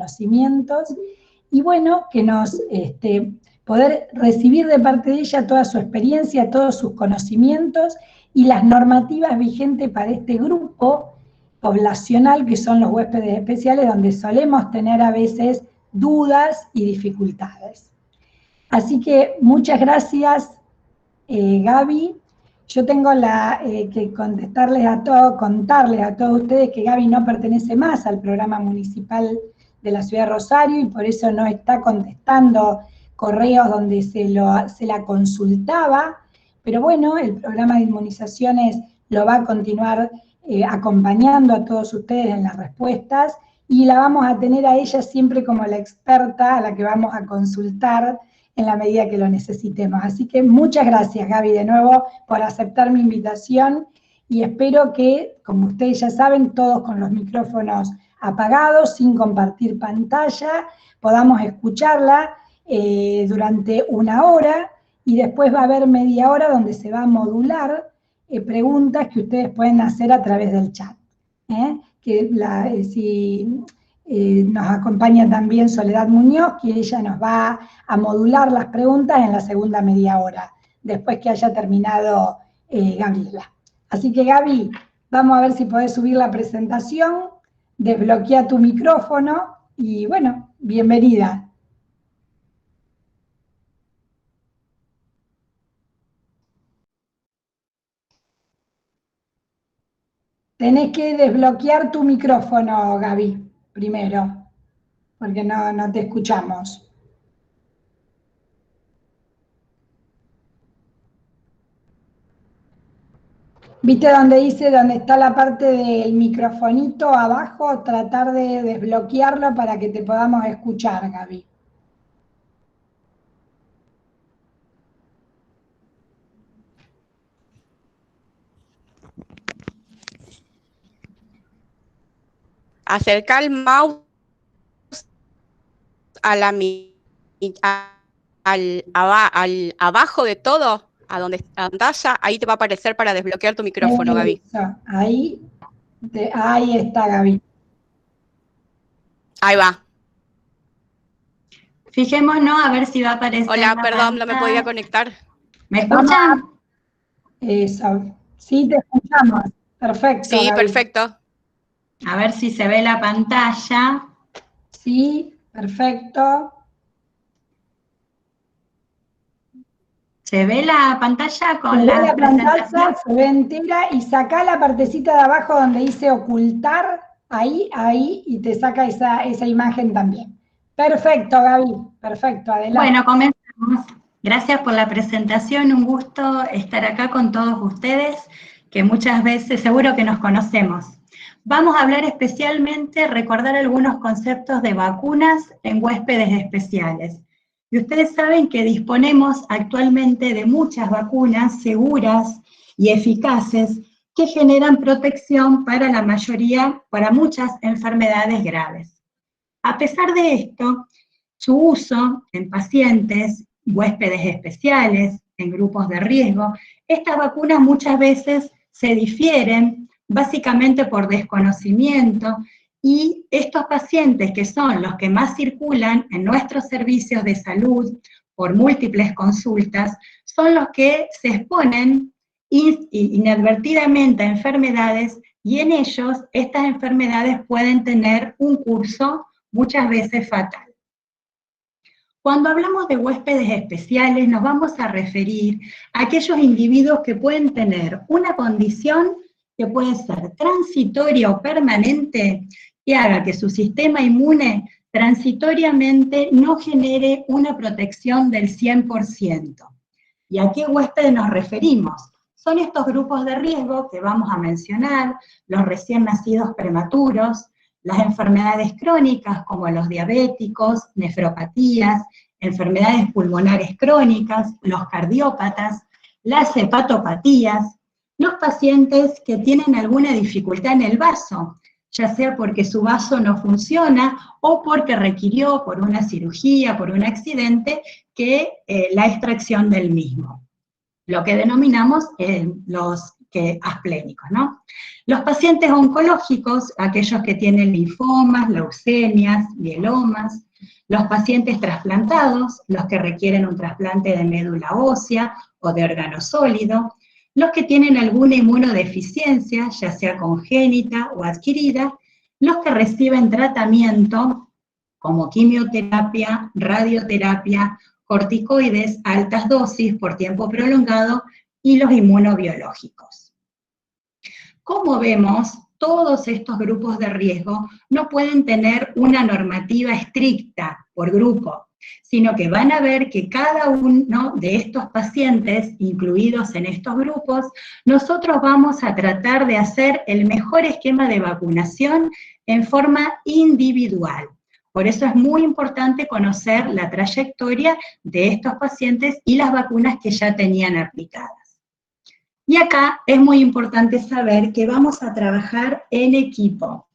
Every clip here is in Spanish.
conocimientos, y bueno, que nos poder recibir de parte de ella toda su experiencia, todos sus conocimientos y las normativas vigentes para este grupo poblacional que son los huéspedes especiales, donde solemos tener a veces dudas y dificultades. Así que muchas gracias, Gaby. Yo tengo que contarles a todos ustedes que Gaby no pertenece más al programa municipal de la ciudad de Rosario y por eso no está contestando correos donde se la consultaba, pero bueno, el programa de inmunizaciones lo va a continuar acompañando a todos ustedes en las respuestas y la vamos a tener a ella siempre como la experta a la que vamos a consultar en la medida que lo necesitemos. Así que muchas gracias, Gaby, de nuevo por aceptar mi invitación y espero que, como ustedes ya saben, todos con los micrófonos apagados, sin compartir pantalla, podamos escucharla durante 1 hora y después va a haber media hora donde se va a modular preguntas que ustedes pueden hacer a través del chat. Nos acompaña también Soledad Muñoz, que ella nos va a modular las preguntas en la segunda media hora, después que haya terminado Gabriela. Así que Gaby, vamos a ver si podés subir la presentación, desbloquea tu micrófono y bueno, bienvenida. Tenés que desbloquear tu micrófono, Gaby, primero, porque no te escuchamos. ¿Viste donde está la parte del microfonito abajo? Tratar de desbloquearlo para que te podamos escuchar, Gaby. Acerca el mouse al abajo de todo, a donde está la pantalla, ahí te va a aparecer para desbloquear tu micrófono, Gaby. Ahí está, Gaby. Ahí va. Fijémonos a ver si va a aparecer. Hola, perdón, no me podía conectar. ¿Me escuchan? Eso. Sí, te escuchamos. Perfecto. Sí, Gaby. perfecto. A ver si se ve la pantalla. Sí, perfecto. ¿Se ve la pantalla con la presentación? Pantalla, se ve entera y saca la partecita de abajo donde dice ocultar, ahí, y te saca esa imagen también. Perfecto, Gaby, perfecto, adelante. Bueno, comenzamos. Gracias por la presentación, un gusto estar acá con todos ustedes, que muchas veces seguro que nos conocemos. Vamos a hablar especialmente, recordar algunos conceptos de vacunas en huéspedes especiales. Y ustedes saben que disponemos actualmente de muchas vacunas seguras y eficaces que generan protección para la mayoría, para muchas enfermedades graves. A pesar de esto, su uso en pacientes, huéspedes especiales, en grupos de riesgo, estas vacunas muchas veces se difieren básicamente por desconocimiento y estos pacientes que son los que más circulan en nuestros servicios de salud por múltiples consultas, son los que se exponen inadvertidamente a enfermedades y en ellos estas enfermedades pueden tener un curso muchas veces fatal. Cuando hablamos de huéspedes especiales nos vamos a referir a aquellos individuos que pueden tener una condición que puede ser transitoria o permanente, que haga que su sistema inmune transitoriamente no genere una protección del 100%. ¿Y a qué huéspedes nos referimos? Son estos grupos de riesgo que vamos a mencionar, los recién nacidos prematuros, las enfermedades crónicas como los diabéticos, nefropatías, enfermedades pulmonares crónicas, los cardiópatas, las hepatopatías, los pacientes que tienen alguna dificultad en el vaso, ya sea porque su vaso no funciona o porque requirió por una cirugía, por un accidente, la extracción del mismo. Lo que denominamos los asplénicos, ¿no? Los pacientes oncológicos, aquellos que tienen linfomas, leucemias, mielomas, los pacientes trasplantados, los que requieren un trasplante de médula ósea o de órgano sólido, los que tienen alguna inmunodeficiencia, ya sea congénita o adquirida, los que reciben tratamiento como quimioterapia, radioterapia, corticoides, altas dosis por tiempo prolongado y los inmunobiológicos. Como vemos, todos estos grupos de riesgo no pueden tener una normativa estricta por grupo, sino que van a ver que cada uno de estos pacientes incluidos en estos grupos, nosotros vamos a tratar de hacer el mejor esquema de vacunación en forma individual. Por eso es muy importante conocer la trayectoria de estos pacientes y las vacunas que ya tenían aplicadas. Y acá es muy importante saber que vamos a trabajar en equipo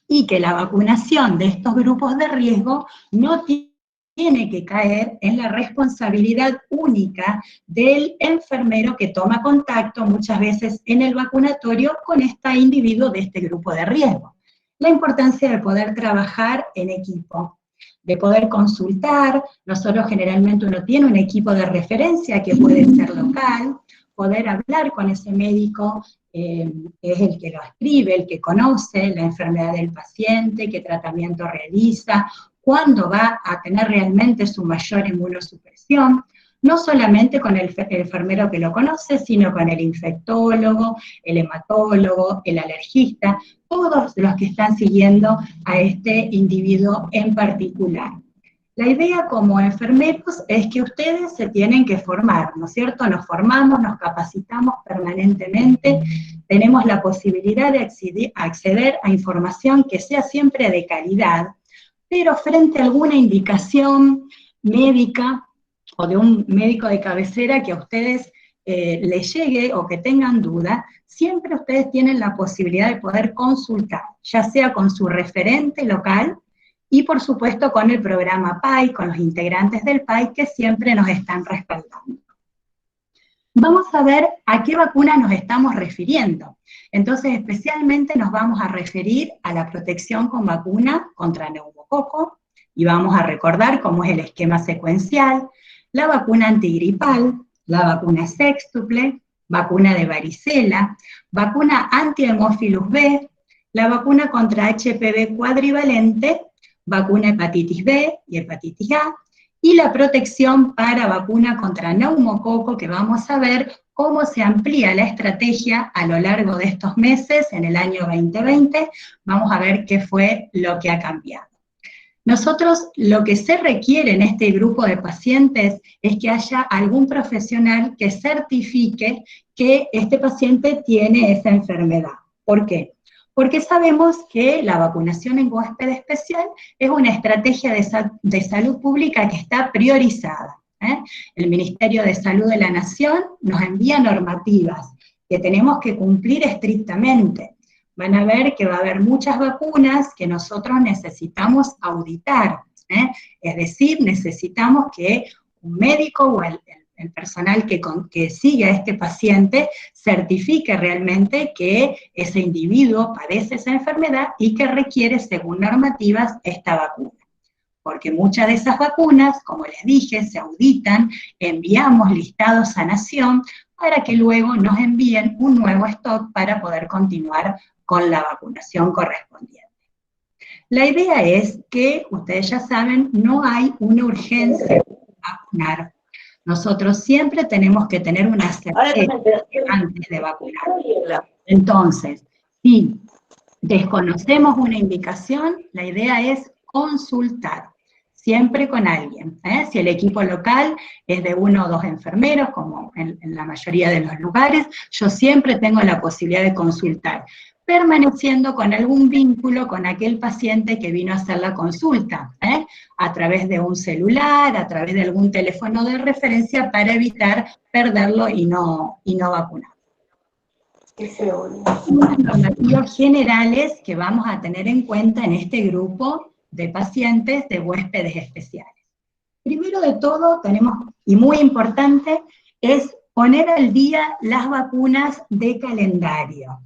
y que la vacunación de estos grupos de riesgo no tiene que caer en la responsabilidad única del enfermero que toma contacto muchas veces en el vacunatorio con este individuo de este grupo de riesgo. La importancia de poder trabajar en equipo, de poder consultar. Nosotros generalmente uno tiene un equipo de referencia que puede ser local, poder hablar con ese médico, es el que lo escribe, el que conoce la enfermedad del paciente, qué tratamiento realiza, cuándo va a tener realmente su mayor inmunosupresión, no solamente con el enfermero que lo conoce, sino con el infectólogo, el hematólogo, el alergista, todos los que están siguiendo a este individuo en particular. La idea como enfermeros es que ustedes se tienen que formar, ¿no es cierto? Nos formamos, nos capacitamos permanentemente, tenemos la posibilidad de acceder a información que sea siempre de calidad, pero frente a alguna indicación médica o de un médico de cabecera que a ustedes les llegue o que tengan duda, siempre ustedes tienen la posibilidad de poder consultar, ya sea con su referente local, y por supuesto con el programa PAI, con los integrantes del PAI que siempre nos están respaldando. Vamos a ver a qué vacuna nos estamos refiriendo. Entonces, especialmente nos vamos a referir a la protección con vacuna contra neumococo, y vamos a recordar cómo es el esquema secuencial, la vacuna antigripal, la vacuna sextuple, vacuna de varicela, vacuna anti-hemófilus B, la vacuna contra HPV cuadrivalente, vacuna hepatitis B y hepatitis A, y la protección para vacuna contra neumococo, que vamos a ver cómo se amplía la estrategia a lo largo de estos meses, en el año 2020, vamos a ver qué fue lo que ha cambiado. Nosotros, lo que se requiere en este grupo de pacientes es que haya algún profesional que certifique que este paciente tiene esa enfermedad. ¿Por qué? Porque sabemos que la vacunación en huésped especial es una estrategia de salud pública que está priorizada. El Ministerio de Salud de la Nación nos envía normativas que tenemos que cumplir estrictamente. Van a ver que va a haber muchas vacunas que nosotros necesitamos auditar, es decir, necesitamos que un médico o el personal que sigue a este paciente certifique realmente que ese individuo padece esa enfermedad y que requiere, según normativas, esta vacuna. Porque muchas de esas vacunas, como les dije, se auditan, enviamos listados a Nación para que luego nos envíen un nuevo stock para poder continuar con la vacunación correspondiente. La idea es que, ustedes ya saben, no hay una urgencia de vacunar. Nosotros siempre tenemos que tener una certeza antes de vacunar. Entonces, si desconocemos una indicación, la idea es consultar, siempre con alguien. Si el equipo local es de 1 o 2 enfermeros, como en la mayoría de los lugares, yo siempre tengo la posibilidad de consultar, permaneciendo con algún vínculo con aquel paciente que vino a hacer la consulta, a través de un celular, a través de algún teléfono de referencia, para evitar perderlo y no vacunar. Unas normativas generales que vamos a tener en cuenta en este grupo de pacientes de huéspedes especiales. Primero de todo tenemos, y muy importante, es poner al día las vacunas de calendario.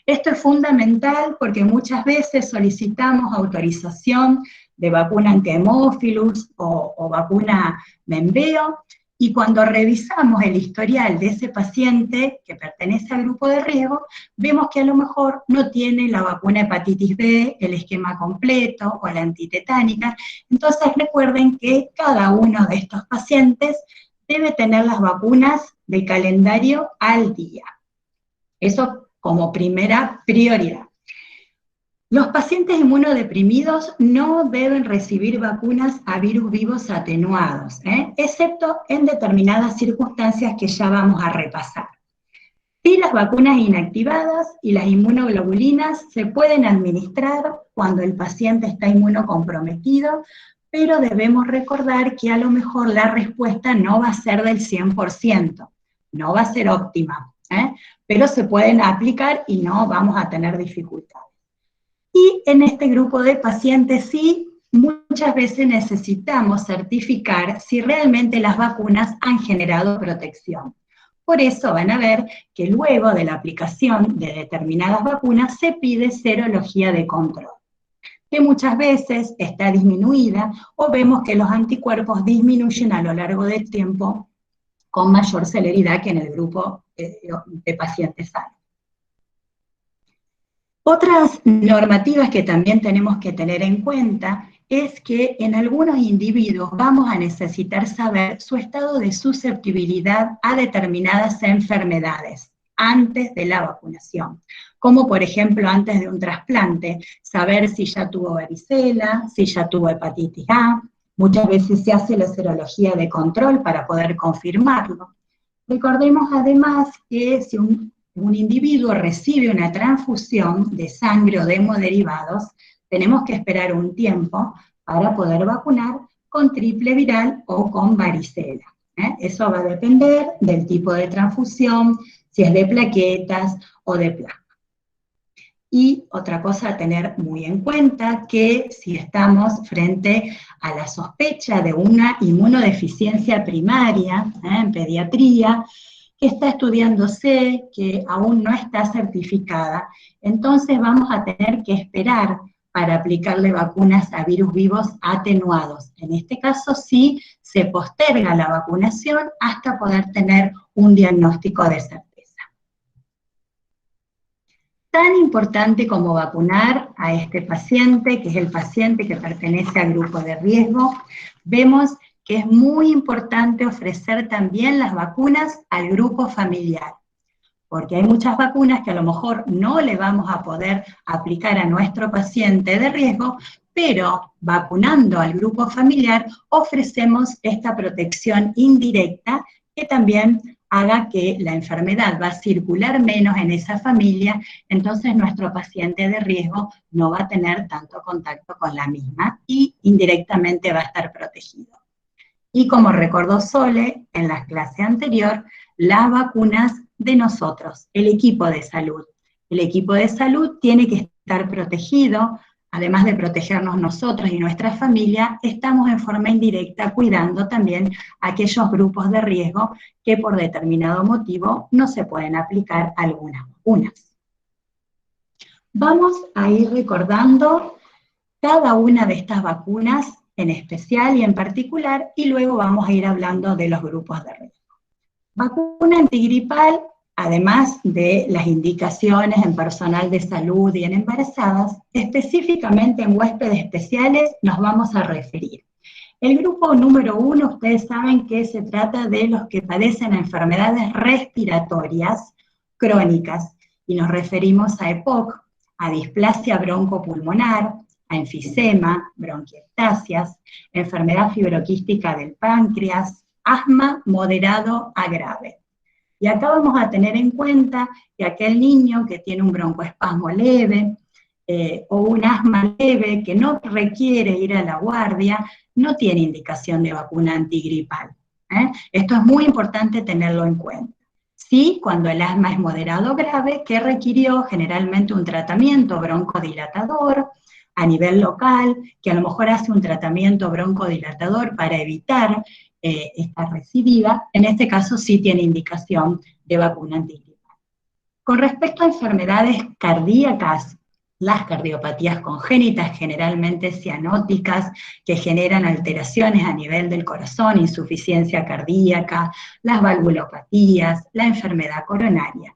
Esto es fundamental porque muchas veces solicitamos autorización de vacuna anti-hemófilus o vacuna Menveo, y cuando revisamos el historial de ese paciente que pertenece al grupo de riesgo, vemos que a lo mejor no tiene la vacuna hepatitis B, el esquema completo o la antitetánica. Entonces recuerden que cada uno de estos pacientes debe tener las vacunas de calendario al día. Eso como primera prioridad. Los pacientes inmunodeprimidos no deben recibir vacunas a virus vivos atenuados, excepto en determinadas circunstancias que ya vamos a repasar. Sí, las vacunas inactivadas y las inmunoglobulinas se pueden administrar cuando el paciente está inmunocomprometido, pero debemos recordar que a lo mejor la respuesta no va a ser del 100%, no va a ser óptima, pero se pueden aplicar y no vamos a tener dificultades. Y en este grupo de pacientes sí, muchas veces necesitamos certificar si realmente las vacunas han generado protección. Por eso van a ver que luego de la aplicación de determinadas vacunas se pide serología de control, que muchas veces está disminuida o vemos que los anticuerpos disminuyen a lo largo del tiempo con mayor celeridad que en el grupo de pacientes sanos. Otras normativas que también tenemos que tener en cuenta es que en algunos individuos vamos a necesitar saber su estado de susceptibilidad a determinadas enfermedades antes de la vacunación, como por ejemplo antes de un trasplante, saber si ya tuvo varicela, si ya tuvo hepatitis A. Muchas veces se hace la serología de control para poder confirmarlo. Recordemos además que si un individuo recibe una transfusión de sangre o de hemoderivados, tenemos que esperar un tiempo para poder vacunar con triple viral o con varicela. Eso va a depender del tipo de transfusión, si es de plaquetas o de plasma. Y otra cosa a tener muy en cuenta, que si estamos frente a la sospecha de una inmunodeficiencia primaria, en pediatría, que está estudiándose, que aún no está certificada, entonces vamos a tener que esperar para aplicarle vacunas a virus vivos atenuados. En este caso sí se posterga la vacunación hasta poder tener un diagnóstico de certeza. Tan importante como vacunar a este paciente, que es el paciente que pertenece al grupo de riesgo, vemos que es muy importante ofrecer también las vacunas al grupo familiar, porque hay muchas vacunas que a lo mejor no le vamos a poder aplicar a nuestro paciente de riesgo, pero vacunando al grupo familiar ofrecemos esta protección indirecta que también haga que la enfermedad va a circular menos en esa familia, entonces nuestro paciente de riesgo no va a tener tanto contacto con la misma y indirectamente va a estar protegido. Y como recordó Sole en la clase anterior, las vacunas de nosotros, el equipo de salud. El equipo de salud tiene que estar protegido, además de protegernos nosotros y nuestra familia, estamos en forma indirecta cuidando también a aquellos grupos de riesgo que por determinado motivo no se pueden aplicar algunas vacunas. Vamos a ir recordando cada una de estas vacunas en especial y en particular, y luego vamos a ir hablando de los grupos de riesgo. Vacuna antigripal, además de las indicaciones en personal de salud y en embarazadas, específicamente en huéspedes especiales nos vamos a referir. El grupo número 1, ustedes saben que se trata de los que padecen enfermedades respiratorias crónicas, y nos referimos a EPOC, a displasia broncopulmonar, a enfisema, bronquiectasias, enfermedad fibroquística del páncreas, asma moderado a grave. Y acá vamos a tener en cuenta que aquel niño que tiene un broncoespasmo leve o un asma leve que no requiere ir a la guardia, no tiene indicación de vacuna antigripal. Esto es muy importante tenerlo en cuenta. Sí, cuando el asma es moderado o grave, que requirió generalmente un tratamiento broncodilatador a nivel local, que a lo mejor hace un tratamiento broncodilatador para evitar está recibida, en este caso sí tiene indicación de vacuna antigripal. Con respecto a enfermedades cardíacas, las cardiopatías congénitas, generalmente cianóticas, que generan alteraciones a nivel del corazón, insuficiencia cardíaca, las valvulopatías, la enfermedad coronaria.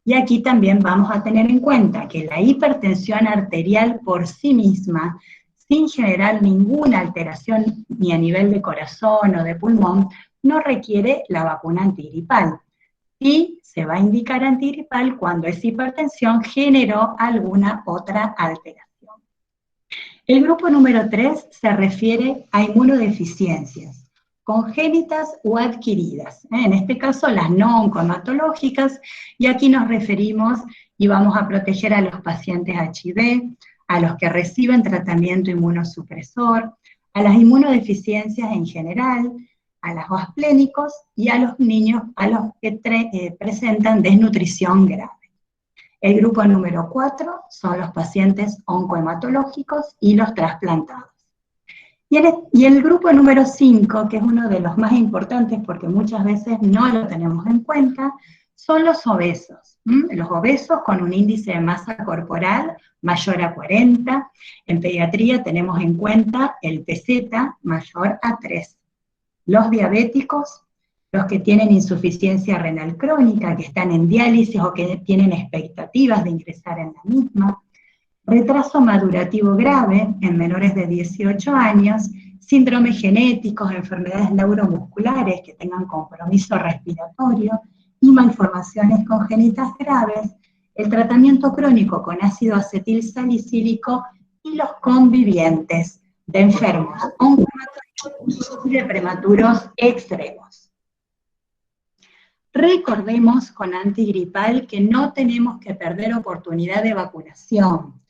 Y aquí también vamos a tener en cuenta que la hipertensión arterial por sí misma, sin generar ninguna alteración ni a nivel de corazón o de pulmón, no requiere la vacuna antigripal. Y se va a indicar antigripal cuando esa hipertensión generó alguna otra alteración. El grupo número 3 se refiere a inmunodeficiencias, congénitas o adquiridas, en este caso las no oncohematológicas, y aquí nos referimos y vamos a proteger a los pacientes HIV, a los que reciben tratamiento inmunosupresor, a las inmunodeficiencias en general, a los osplénicos y a los niños a los que presentan desnutrición grave. El grupo número 4 son los pacientes oncohematológicos y los trasplantados. Y el grupo número 5, que es uno de los más importantes porque muchas veces no lo tenemos en cuenta, son los obesos. Los obesos con un índice de masa corporal mayor a 40. En pediatría tenemos en cuenta el PZ mayor a 3. Los diabéticos, los que tienen insuficiencia renal crónica, que están en diálisis o que tienen expectativas de ingresar en la misma, retraso madurativo grave en menores de 18 años, síndromes genéticos, enfermedades neuromusculares que tengan compromiso respiratorio y malformaciones congénitas graves, el tratamiento crónico con ácido acetil salicílico y los convivientes de enfermos oncohematológicos y de prematuros extremos. Recordemos con antigripal que no tenemos que perder oportunidad de vacunación.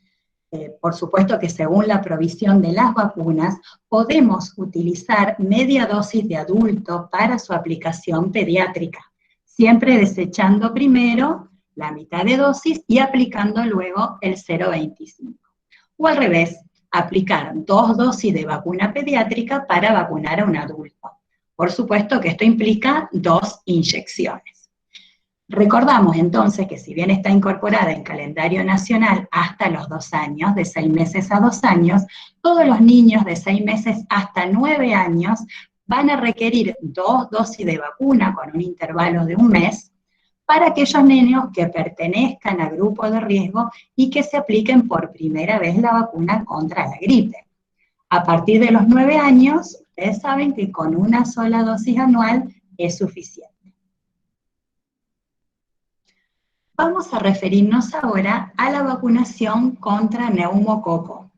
Por supuesto que según la provisión de las vacunas, podemos utilizar media dosis de adulto para su aplicación pediátrica, siempre desechando primero la mitad de dosis y aplicando luego el 0,25. O al revés, aplicar 2 dosis de vacuna pediátrica para vacunar a un adulto. Por supuesto que esto implica 2 inyecciones. Recordamos entonces que si bien está incorporada en calendario nacional hasta los 2 años, de 6 meses a 2 años, todos los niños de 6 meses hasta 9 años van a requerir 2 dosis de vacuna con un intervalo de 1 mes para aquellos niños que pertenezcan a grupo de riesgo y que se apliquen por primera vez la vacuna contra la gripe. A partir de los 9 años, ustedes saben que con una sola dosis anual es suficiente. Vamos a referirnos ahora a la vacunación contra neumococo.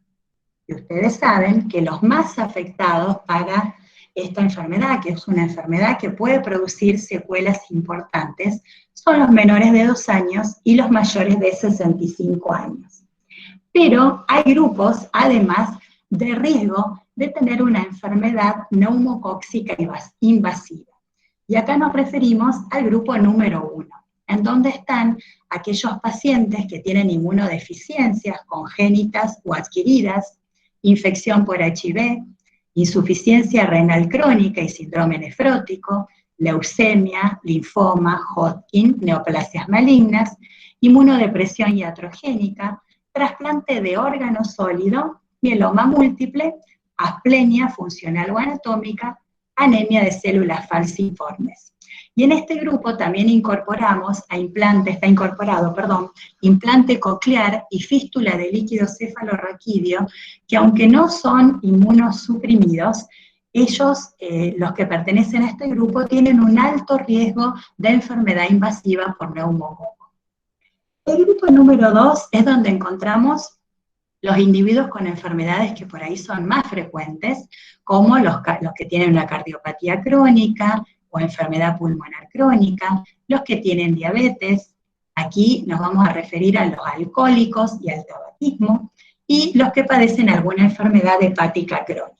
Y ustedes saben que los más afectados para esta enfermedad, que es una enfermedad que puede producir secuelas importantes, son los menores de 2 años y los mayores de 65 años. Pero hay grupos, además, de riesgo de tener una enfermedad neumocóxica invasiva. Y acá nos referimos al grupo número 1, en donde están aquellos pacientes que tienen inmunodeficiencias congénitas o adquiridas, infección por HIV, insuficiencia renal crónica y síndrome nefrótico, leucemia, linfoma, Hodgkin, neoplasias malignas, inmunodepresión iatrogénica, trasplante de órgano sólido, mieloma múltiple, asplenia funcional o anatómica, anemia de células falciformes. Y en este grupo también incorporamos está incorporado, implante coclear y fístula de líquido cefalorraquídeo, que aunque no son inmunosuprimidos, ellos, los que pertenecen a este grupo, tienen un alto riesgo de enfermedad invasiva por neumococo. El grupo número 2 es donde encontramos los individuos con enfermedades que por ahí son más frecuentes, como los que tienen una cardiopatía crónica o enfermedad pulmonar crónica, los que tienen diabetes, aquí nos vamos a referir a los alcohólicos y al tabaquismo, y los que padecen alguna enfermedad hepática crónica.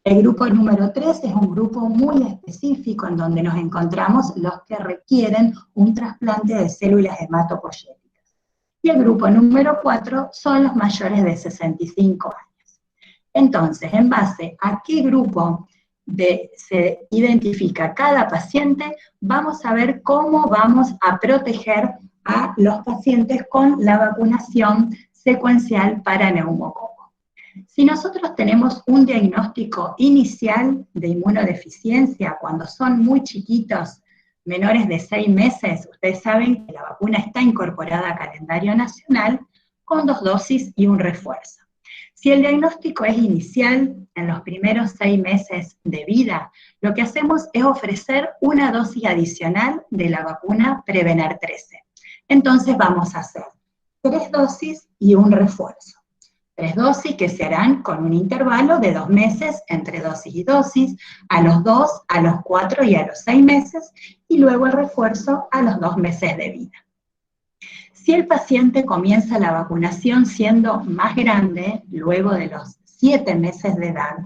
El grupo número 3 es un grupo muy específico en donde nos encontramos los que requieren un trasplante de células hematopoyéticas. Y el grupo número 4 son los mayores de 65 años. Entonces, en base a qué grupo se identifica cada paciente, vamos a ver cómo vamos a proteger a los pacientes con la vacunación secuencial para neumococo. Si nosotros tenemos un diagnóstico inicial de inmunodeficiencia cuando son muy chiquitos, menores de 6 meses, ustedes saben que la vacuna está incorporada a calendario nacional con 2 dosis y un refuerzo. Si el diagnóstico es inicial, en los primeros 6 meses de vida, lo que hacemos es ofrecer una dosis adicional de la vacuna Prevenar 13. Entonces vamos a hacer 3 dosis y un refuerzo. 3 dosis que se harán con un intervalo de 2 meses entre dosis y dosis, a los 2, a los 4 y a los 6 meses, y luego el refuerzo a los 2 meses de vida. Si el paciente comienza la vacunación siendo más grande, luego de los 7 meses de edad,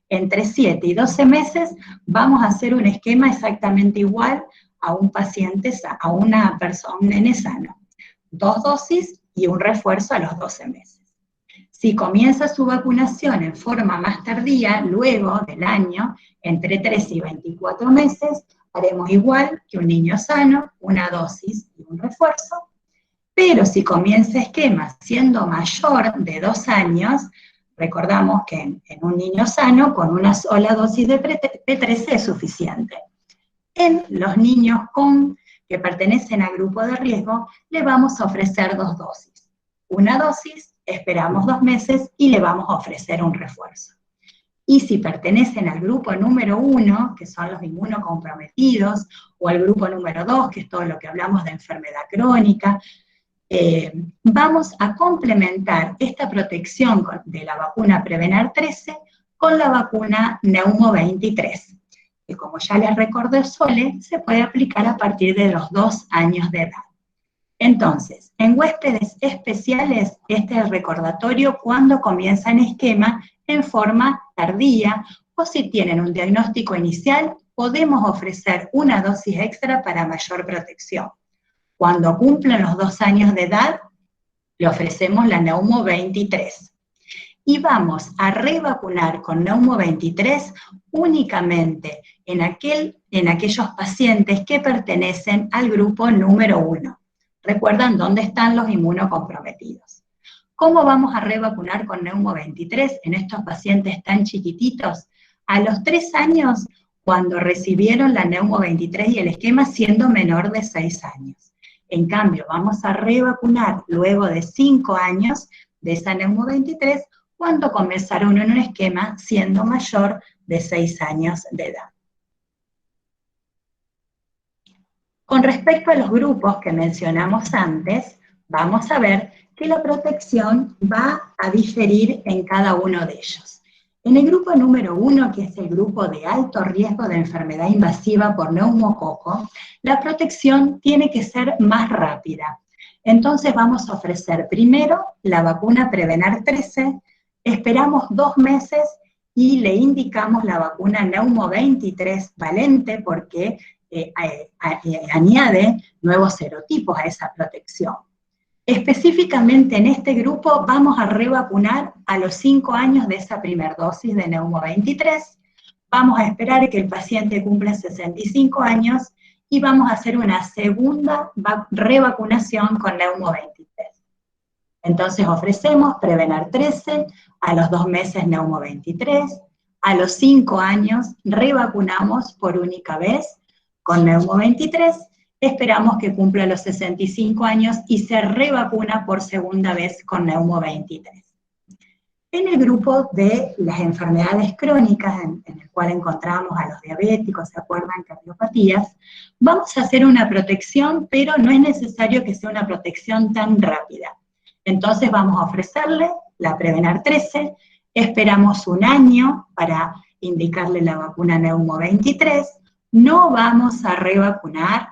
entre 7 y 12 meses, vamos a hacer un esquema exactamente igual a un paciente, a una persona, un nene sano. 2 dosis y un refuerzo a los 12 meses. Si comienza su vacunación en forma más tardía, luego del año, entre 3 y 24 meses, haremos igual que un niño sano, una dosis y un refuerzo. Pero si comienza esquema siendo mayor de 2 años, recordamos que en un niño sano, con una sola dosis de P13 es suficiente. En los niños que pertenecen al grupo de riesgo, le vamos a ofrecer 2 dosis. Una dosis, esperamos 2 meses y le vamos a ofrecer un refuerzo. Y si pertenecen al grupo número 1, que son los inmunocomprometidos, o al grupo número 2, que es todo lo que hablamos de enfermedad crónica, vamos a complementar esta protección de la vacuna Prevenar 13 con la vacuna Neumo 23, que como ya les recordé Sole, se puede aplicar a partir de los 2 años de edad. Entonces, en huéspedes especiales, este es el recordatorio cuando comienzan esquema en forma tardía, o si tienen un diagnóstico inicial, podemos ofrecer una dosis extra para mayor protección. Cuando cumplen los 2 años de edad, le ofrecemos la Neumo 23. Y vamos a revacunar con Neumo 23 únicamente en aquellos pacientes que pertenecen al grupo número 1. ¿Recuerdan dónde están los inmunocomprometidos? ¿Cómo vamos a revacunar con Neumo 23 en estos pacientes tan chiquititos? A los 3 años, cuando recibieron la Neumo 23 y el esquema siendo menor de 6 años. En cambio, vamos a revacunar luego de 5 años de esa Neumo 23 cuando comenzaron en un esquema siendo mayor de 6 años de edad. Con respecto a los grupos que mencionamos antes, vamos a ver que la protección va a diferir en cada uno de ellos. En el grupo número 1, que es el grupo de alto riesgo de enfermedad invasiva por neumococo, la protección tiene que ser más rápida. Entonces vamos a ofrecer primero la vacuna Prevenar 13, esperamos 2 meses y le indicamos la vacuna Neumo 23 valente porque añade nuevos serotipos a esa protección. Específicamente en este grupo vamos a revacunar a los 5 años de esa primera dosis de Neumo 23, vamos a esperar que el paciente cumpla 65 años y vamos a hacer una segunda revacunación con Neumo 23. Entonces ofrecemos Prevenar 13, a los 2 meses Neumo 23, a los 5 años revacunamos por única vez con Neumo 23, esperamos que cumpla los 65 años y se revacuna por segunda vez con Neumo 23. En el grupo de las enfermedades crónicas, en el cual encontramos a los diabéticos, ¿se acuerdan? Cardiopatías, vamos a hacer una protección, pero no es necesario que sea una protección tan rápida. Entonces vamos a ofrecerle la Prevenar 13, esperamos 1 año para indicarle la vacuna Neumo 23, no vamos a revacunar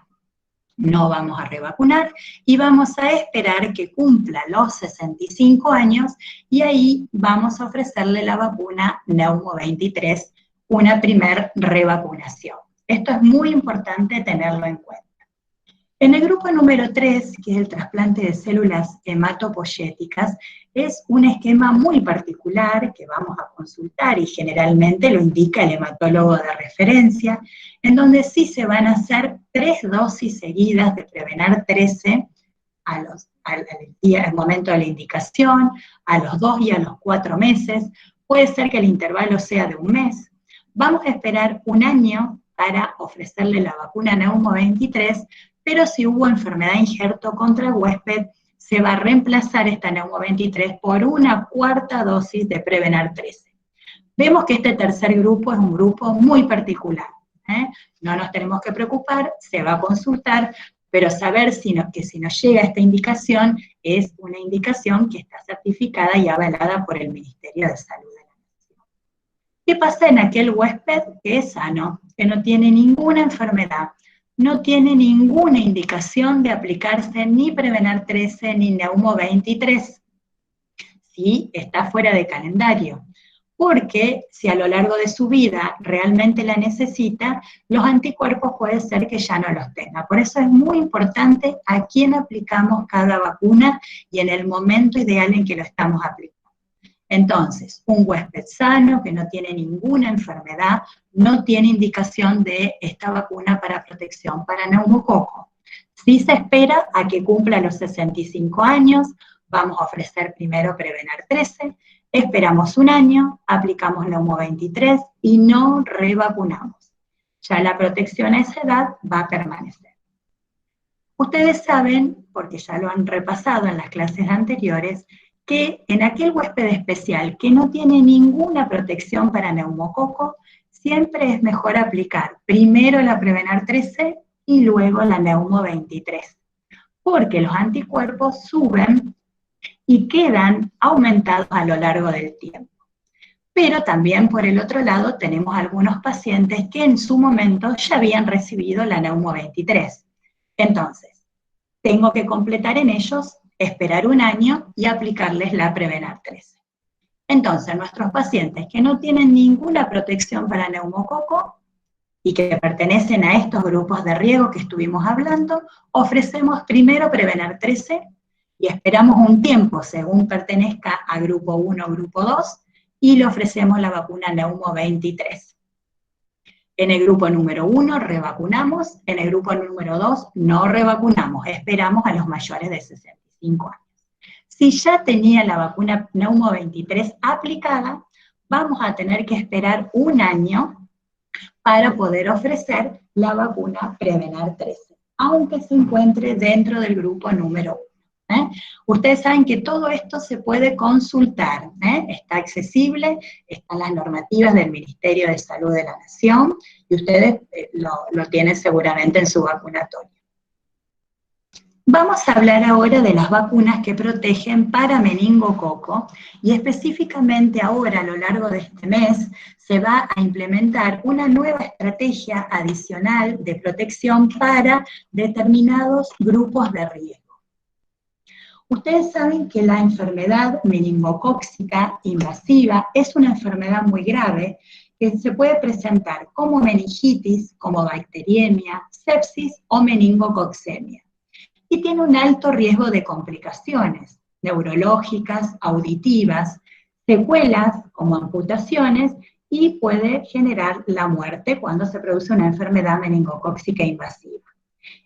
y vamos a esperar que cumpla los 65 años y ahí vamos a ofrecerle la vacuna Neumo 23, una primer revacunación. Esto es muy importante tenerlo en cuenta. En el grupo número 3, que es el trasplante de células hematopoyéticas, es un esquema muy particular que vamos a consultar y generalmente lo indica el hematólogo de referencia, en donde sí se van a hacer 3 dosis seguidas de Prevenar 13 al momento de la indicación, a los 2 y a los 4 meses, puede ser que el intervalo sea de 1 mes. Vamos a esperar 1 año para ofrecerle la vacuna Neumo 23, pero si hubo enfermedad injerto contra el huésped, se va a reemplazar esta Neumo 23 por una 4ª dosis de Prevenar 13. Vemos que este tercer grupo es un grupo muy particular, ¿eh? No nos tenemos que preocupar, se va a consultar, pero saber que si nos llega esta indicación, es una indicación que está certificada y avalada por el Ministerio de Salud de la Nación. ¿Qué pasa en aquel huésped que es sano, que no tiene ninguna enfermedad, no tiene ninguna indicación de aplicarse ni Prevenar 13 ni Neumo 23? Sí, está fuera de calendario. Porque si a lo largo de su vida realmente la necesita, los anticuerpos puede ser que ya no los tenga. Por eso es muy importante a quién aplicamos cada vacuna y en el momento ideal en que lo estamos aplicando. Entonces, un huésped sano que no tiene ninguna enfermedad, no tiene indicación de esta vacuna para protección para neumococo. Si se espera a que cumpla los 65 años, vamos a ofrecer primero Prevenar 13, esperamos 1 año, aplicamos Neumo 23 y no revacunamos. Ya la protección a esa edad va a permanecer. Ustedes saben, porque ya lo han repasado en las clases anteriores, que en aquel huésped especial que no tiene ninguna protección para neumococo, siempre es mejor aplicar primero la Prevenar 13 y luego la Neumo 23, porque los anticuerpos suben y quedan aumentados a lo largo del tiempo. Pero también por el otro lado tenemos algunos pacientes que en su momento ya habían recibido la Neumo 23. Entonces, tengo que completar en ellos, esperar 1 año y aplicarles la Prevenar 13. Entonces, nuestros pacientes que no tienen ninguna protección para neumococo y que pertenecen a estos grupos de riesgo que estuvimos hablando, ofrecemos primero Prevenar 13 y esperamos un tiempo según pertenezca a grupo 1 o grupo 2 y le ofrecemos la vacuna Neumo 23. En el grupo número 1 revacunamos, en el grupo número 2 no revacunamos, esperamos a los mayores de 65 años. Si ya tenía la vacuna Neumo 23 aplicada, vamos a tener que esperar 1 año para poder ofrecer la vacuna Prevenar 13, aunque se encuentre dentro del grupo número 1. Ustedes saben que todo esto se puede consultar, está accesible, están las normativas del Ministerio de Salud de la Nación, y ustedes lo tienen seguramente en su vacunatorio. Vamos a hablar ahora de las vacunas que protegen para meningococo, y específicamente ahora, a lo largo de este mes, se va a implementar una nueva estrategia adicional de protección para determinados grupos de riesgo. Ustedes saben que la enfermedad meningocócica invasiva es una enfermedad muy grave que se puede presentar como meningitis, como bacteriemia, sepsis o meningococcemia. Y tiene un alto riesgo de complicaciones neurológicas, auditivas, secuelas como amputaciones y puede generar la muerte cuando se produce una enfermedad meningocócica invasiva.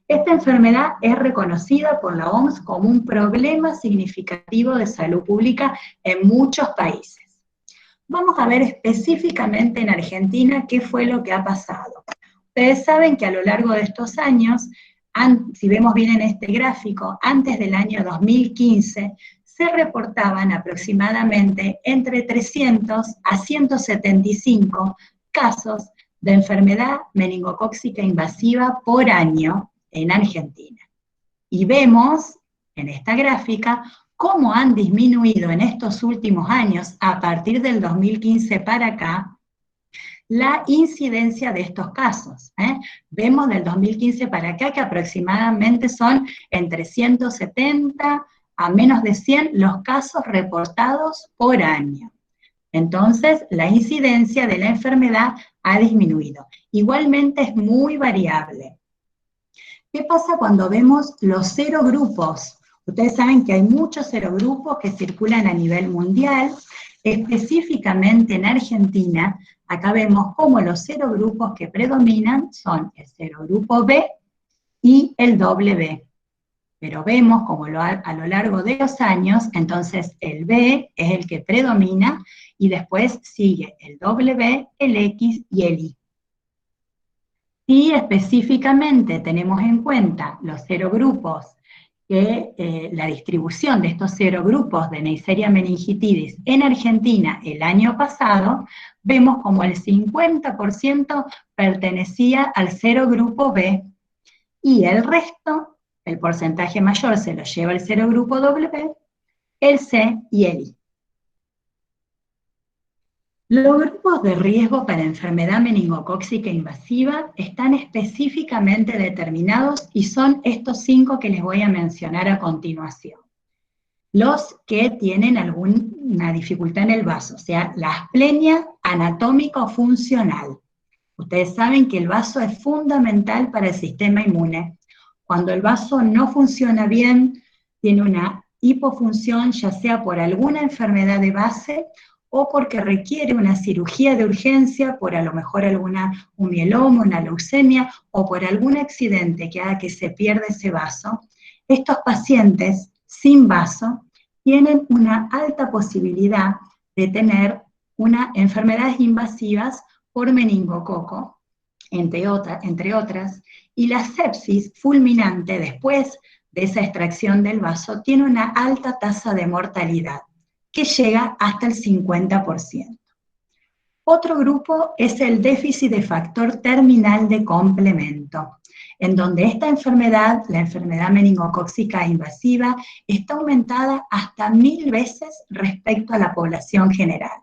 Esta enfermedad es reconocida por la OMS como un problema significativo de salud pública en muchos países. Vamos a ver específicamente en Argentina qué fue lo que ha pasado. Ustedes saben que a lo largo de estos años, si vemos bien en este gráfico, antes del año 2015, se reportaban aproximadamente entre 300 a 175 casos de enfermedad meningocócica invasiva por año en Argentina. Y vemos en esta gráfica cómo han disminuido en estos últimos años, a partir del 2015 para acá, la incidencia de estos casos. Vemos del 2015 para acá que aproximadamente son entre 170 a menos de 100 los casos reportados por año. Entonces, la incidencia de la enfermedad ha disminuido. Igualmente es muy variable. ¿Qué pasa cuando vemos los serogrupos? Ustedes saben que hay muchos serogrupos que circulan a nivel mundial, específicamente en Argentina. Acá vemos cómo los serogrupos que predominan son el serogrupo B y el doble. Pero vemos como a lo largo de los años, entonces el B es el que predomina, y después sigue el W, el X y el Y. Y específicamente tenemos en cuenta los serogrupos, que la distribución de estos serogrupos de Neisseria meningitidis en Argentina el año pasado, vemos como el 50% pertenecía al serogrupo B, y el resto, el porcentaje mayor, se lo lleva el serogrupo W, el C y el I. Los grupos de riesgo para enfermedad meningocócica invasiva están específicamente determinados y son estos 5 que les voy a mencionar a continuación. Los que tienen alguna dificultad en el vaso, o sea, la asplenia anatómica o funcional. Ustedes saben que el vaso es fundamental para el sistema inmune. Cuando el vaso no funciona bien, tiene una hipofunción, ya sea por alguna enfermedad de base o porque requiere una cirugía de urgencia, por a lo mejor un mieloma, una leucemia, o por algún accidente que haga que se pierda ese vaso, estos pacientes sin vaso tienen una alta posibilidad de tener enfermedades invasivas por meningococo, entre otras, y la sepsis fulminante después de esa extracción del vaso tiene una alta tasa de mortalidad, que llega hasta el 50%. Otro grupo es el déficit de factor terminal de complemento, en donde esta enfermedad, la enfermedad meningocócica invasiva, está aumentada hasta 1000 veces respecto a la población general.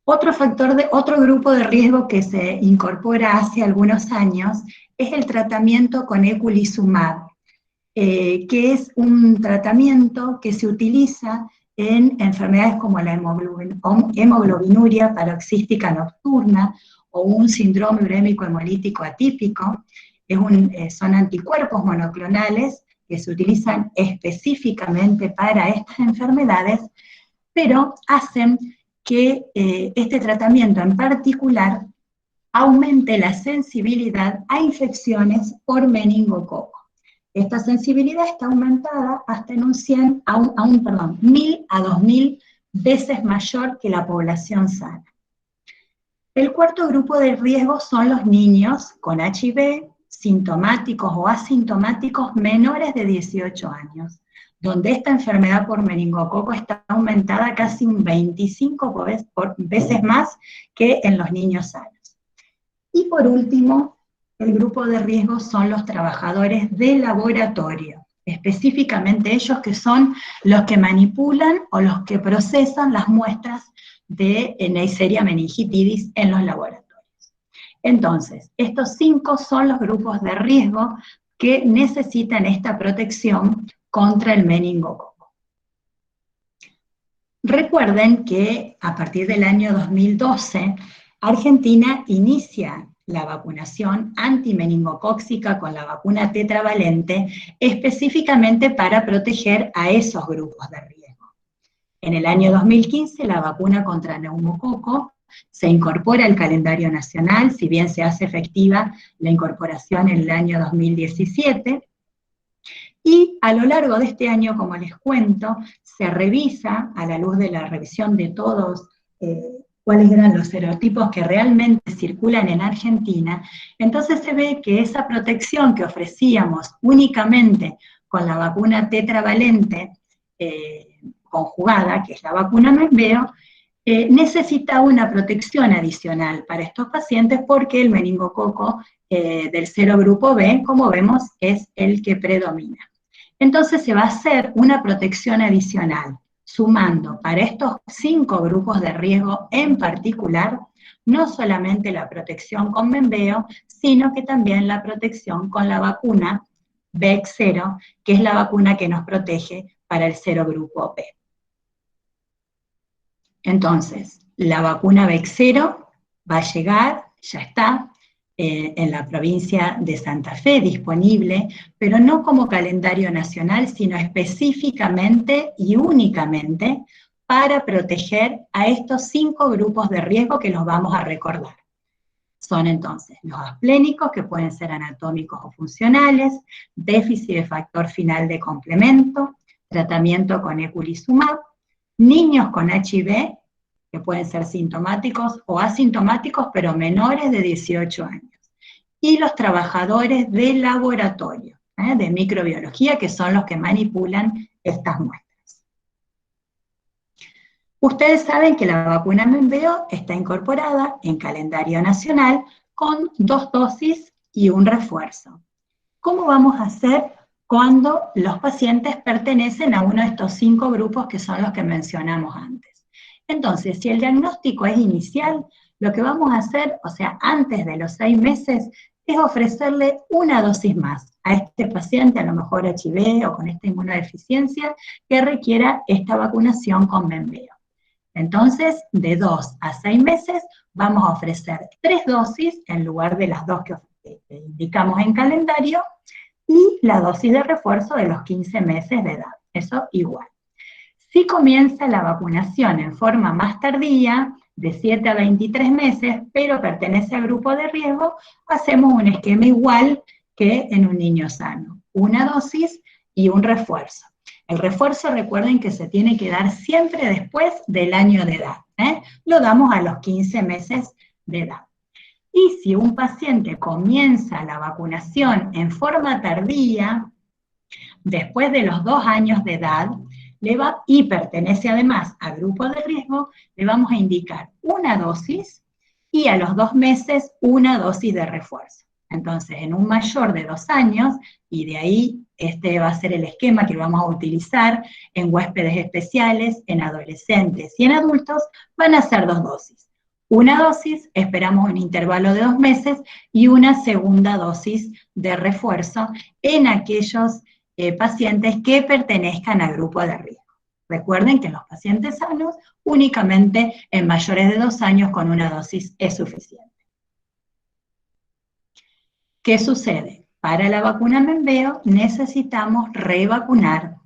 Otro grupo de riesgo que se incorpora hace algunos años es el tratamiento con eculizumab, que es un tratamiento que se utiliza en enfermedades como la hemoglobinuria paroxística nocturna o un síndrome urémico hemolítico atípico. Son anticuerpos monoclonales que se utilizan específicamente para estas enfermedades, pero hacen que este tratamiento en particular aumente la sensibilidad a infecciones por meningococo. Esta sensibilidad está aumentada hasta en 1000 a 2000 veces mayor que la población sana. El cuarto grupo de riesgo son los niños con HIV, sintomáticos o asintomáticos menores de 18 años, donde esta enfermedad por meningococo está aumentada casi un 25 veces más que en los niños sanos. Y por último, el grupo de riesgo son los trabajadores de laboratorio, específicamente ellos que son los que manipulan o los que procesan las muestras de Neisseria meningitidis en los laboratorios. Entonces, estos 5 son los grupos de riesgo que necesitan esta protección contra el meningococo. Recuerden que a partir del año 2012, Argentina inicia la vacunación antimeningocócica con la vacuna tetravalente, específicamente para proteger a esos grupos de riesgo. En el año 2015, la vacuna contra neumococo se incorpora al calendario nacional, si bien se hace efectiva la incorporación en el año 2017, y a lo largo de este año, como les cuento, se revisa, a la luz de la revisión de todos cuáles eran los serotipos que realmente circulan en Argentina, entonces se ve que esa protección que ofrecíamos únicamente con la vacuna tetravalente conjugada, que es la vacuna Menveo, necesita una protección adicional para estos pacientes porque el meningococo del serogrupo B, como vemos, es el que predomina. Entonces se va a hacer una protección adicional, sumando para estos 5 grupos de riesgo en particular, no solamente la protección con Menveo, sino que también la protección con la vacuna VEX0, que es la vacuna que nos protege para el serogrupo B. Entonces, la vacuna VEX0 va a llegar, ya está, en la provincia de Santa Fe disponible, pero no como calendario nacional, sino específicamente y únicamente para proteger a estos 5 grupos de riesgo que los vamos a recordar. Son entonces los asplénicos, que pueden ser anatómicos o funcionales, déficit de factor final de complemento, tratamiento con eculizumab, niños con HIV, que pueden ser sintomáticos o asintomáticos, pero menores de 18 años. Y los trabajadores de laboratorio, de microbiología, que son los que manipulan estas muestras. Ustedes saben que la vacuna Menveo está incorporada en calendario nacional con 2 dosis y un refuerzo. ¿Cómo vamos a hacer cuando los pacientes pertenecen a uno de estos 5 grupos que son los que mencionamos antes? Entonces, si el diagnóstico es inicial, lo que vamos a hacer, o sea, antes de los 6 meses, es ofrecerle una dosis más a este paciente, a lo mejor HIV o con esta inmunodeficiencia, que requiera esta vacunación con Menveo. Entonces, de 2 a 6 meses, vamos a ofrecer 3 dosis en lugar de las 2 que indicamos en calendario, y la dosis de refuerzo de los 15 meses de edad. Eso igual. Si comienza la vacunación en forma más tardía, de 7 a 23 meses, pero pertenece al grupo de riesgo, hacemos un esquema igual que en un niño sano. Una dosis y un refuerzo. El refuerzo, recuerden que se tiene que dar siempre después del año de edad. Lo damos a los 15 meses de edad. Y si un paciente comienza la vacunación en forma tardía, después de los 2 años de edad, y pertenece además al grupo de riesgo, le vamos a indicar una dosis y a los 2 meses una dosis de refuerzo. Entonces, en un mayor de 2 años, y de ahí este va a ser el esquema que vamos a utilizar en huéspedes especiales, en adolescentes y en adultos, van a ser 2 dosis. Una dosis, esperamos un intervalo de 2 meses, y una segunda dosis de refuerzo en aquellos pacientes que pertenezcan al grupo de riesgo. Recuerden que en los pacientes sanos, únicamente en mayores de 2 años con una dosis es suficiente. ¿Qué sucede? Para la vacuna Menveo necesitamos revacunar.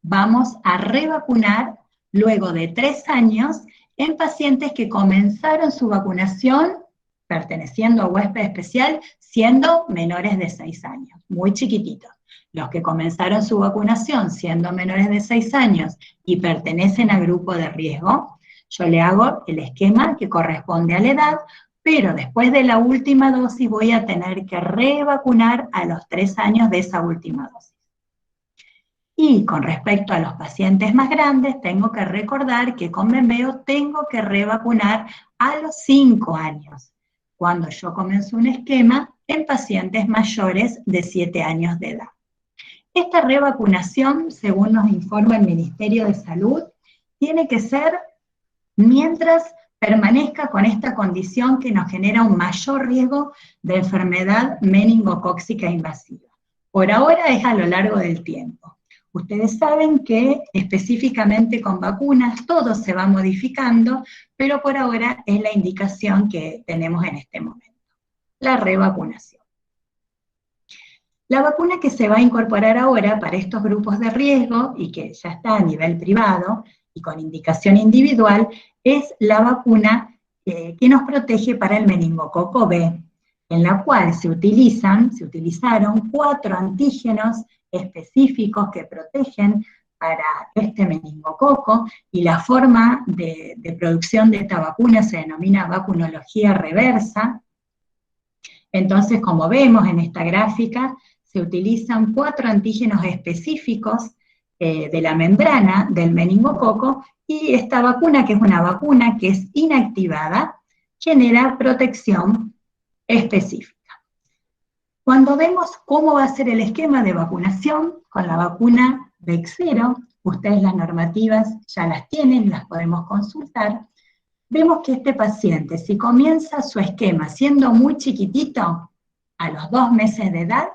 Vamos a revacunar luego de 3 años en pacientes que comenzaron su vacunación perteneciendo a huésped especial siendo menores de 6 años, muy chiquititos. Los que comenzaron su vacunación siendo menores de 6 años y pertenecen al grupo de riesgo, yo le hago el esquema que corresponde a la edad, pero después de la última dosis voy a tener que revacunar a los 3 años de esa última dosis. Y con respecto a los pacientes más grandes, tengo que recordar que con Menveo tengo que revacunar a los 5 años, cuando yo comienzo un esquema en pacientes mayores de 7 años de edad. Esta revacunación, según nos informa el Ministerio de Salud, tiene que ser mientras permanezca con esta condición que nos genera un mayor riesgo de enfermedad meningocócica invasiva. Por ahora es a lo largo del tiempo. Ustedes saben que específicamente con vacunas todo se va modificando, pero por ahora es la indicación que tenemos en este momento, la revacunación. La vacuna que se va a incorporar ahora para estos grupos de riesgo y que ya está a nivel privado y con indicación individual es la vacuna que nos protege para el meningococo B, en la cual se utilizaron 4 antígenos específicos que protegen para este meningococo, y la forma de producción de esta vacuna se denomina vacunología reversa. Entonces, como vemos en esta gráfica, se utilizan 4 antígenos específicos de la membrana del meningococo, y esta vacuna, que es una vacuna que es inactivada, genera protección específica. Cuando vemos cómo va a ser el esquema de vacunación con la vacuna Bexsero, ustedes las normativas ya las tienen, las podemos consultar, vemos que este paciente, si comienza su esquema siendo muy chiquitito, a los 2 meses de edad,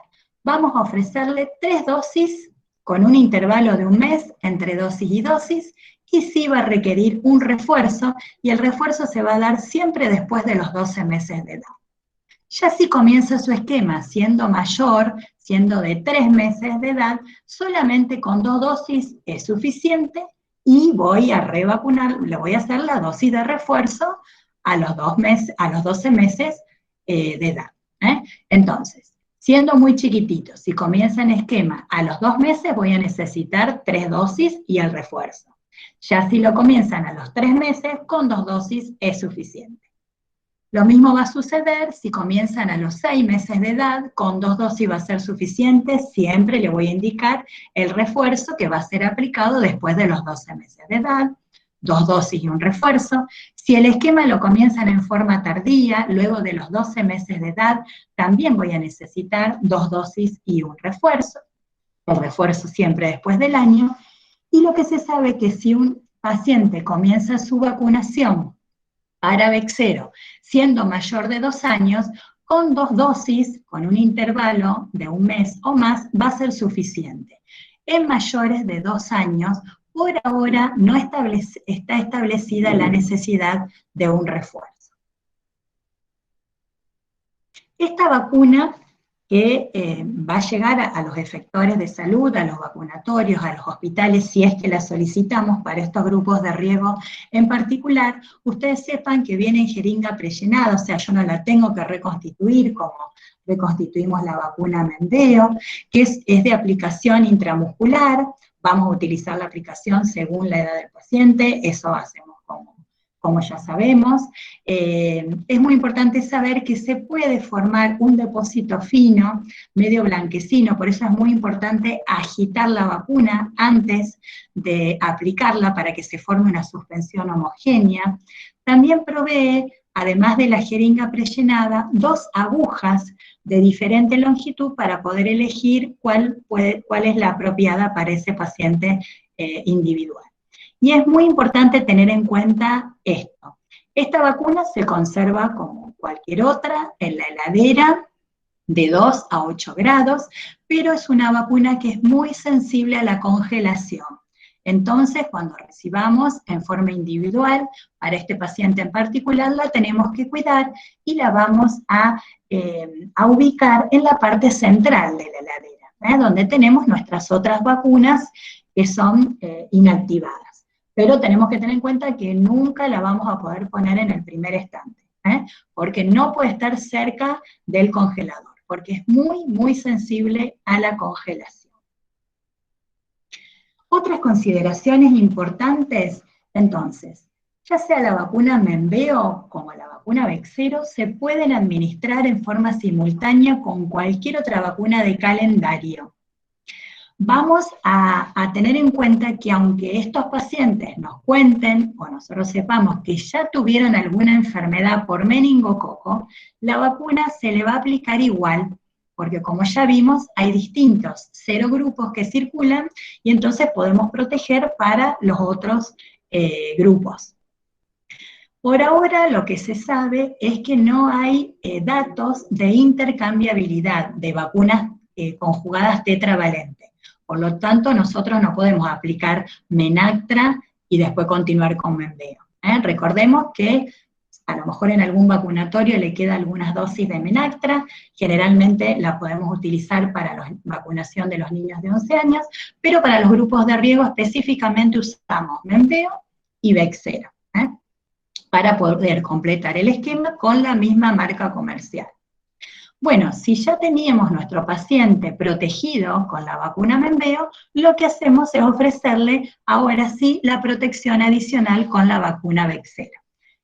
vamos a ofrecerle 3 dosis con un intervalo de 1 mes entre dosis y dosis, y sí va a requerir un refuerzo, y el refuerzo se va a dar siempre después de los 12 meses de edad. Ya si comienza su esquema siendo mayor, siendo de 3 meses de edad, solamente con 2 dosis es suficiente y voy a revacunar, le voy a hacer la dosis de refuerzo a los 12 meses de edad. Entonces, siendo muy chiquititos, si comienzan esquema a los 2 meses voy a necesitar 3 dosis y el refuerzo. Ya si lo comienzan a los 3 meses, con 2 dosis es suficiente. Lo mismo va a suceder si comienzan a los 6 meses de edad, con 2 dosis va a ser suficiente, siempre le voy a indicar el refuerzo que va a ser aplicado después de los 12 meses de edad, 2 dosis y un refuerzo. Si el esquema lo comienzan en forma tardía, luego de los 12 meses de edad, también voy a necesitar 2 dosis y un refuerzo. El refuerzo siempre después del año. Y lo que se sabe es que si un paciente comienza su vacunación para Bexsero, siendo mayor de 2 años, con 2 dosis, con un intervalo de 1 mes o más, va a ser suficiente. En mayores de 2 años, por ahora no está establecida la necesidad de un refuerzo. Esta vacuna que va a llegar a los efectores de salud, a los vacunatorios, a los hospitales, si es que la solicitamos para estos grupos de riesgo en particular, ustedes sepan que viene en jeringa prellenada, o sea, yo no la tengo que reconstituir como reconstituimos la vacuna Menveo, que es de aplicación intramuscular, vamos a utilizar la aplicación según la edad del paciente, eso hacemos como ya sabemos. Es muy importante saber que se puede formar un depósito fino, medio blanquecino, por eso es muy importante agitar la vacuna antes de aplicarla para que se forme una suspensión homogénea. También provee, además de la jeringa prellenada, 2 agujas de diferente longitud para poder elegir cuál es la apropiada para ese paciente individual. Y es muy importante tener en cuenta esto. Esta vacuna se conserva como cualquier otra en la heladera de 2 a 8 grados, pero es una vacuna que es muy sensible a la congelación. Entonces, cuando recibamos en forma individual, para este paciente en particular, la tenemos que cuidar y la vamos a ubicar en la parte central de la heladera, donde tenemos nuestras otras vacunas que son inactivadas. Pero tenemos que tener en cuenta que nunca la vamos a poder poner en el primer estante, porque no puede estar cerca del congelador, porque es muy, muy sensible a la congelación. Otras consideraciones importantes, entonces, ya sea la vacuna Menveo como la vacuna Bexsero, se pueden administrar en forma simultánea con cualquier otra vacuna de calendario. Vamos a tener en cuenta que aunque estos pacientes nos cuenten, o nosotros sepamos que ya tuvieron alguna enfermedad por meningococo, la vacuna se le va a aplicar igual, porque como ya vimos, hay distintos serogrupos que circulan, y entonces podemos proteger para los otros grupos. Por ahora lo que se sabe es que no hay datos de intercambiabilidad de vacunas conjugadas tetravalentes. Por lo tanto, nosotros no podemos aplicar Menactra y después continuar con Menveo. Recordemos que a lo mejor en algún vacunatorio le queda algunas dosis de Menactra, generalmente la podemos utilizar para la vacunación de los niños de 11 años, pero para los grupos de riesgo específicamente usamos Menveo y Bexsero, para poder completar el esquema con la misma marca comercial. Bueno, si ya teníamos nuestro paciente protegido con la vacuna Menveo, lo que hacemos es ofrecerle ahora sí la protección adicional con la vacuna Bexsero.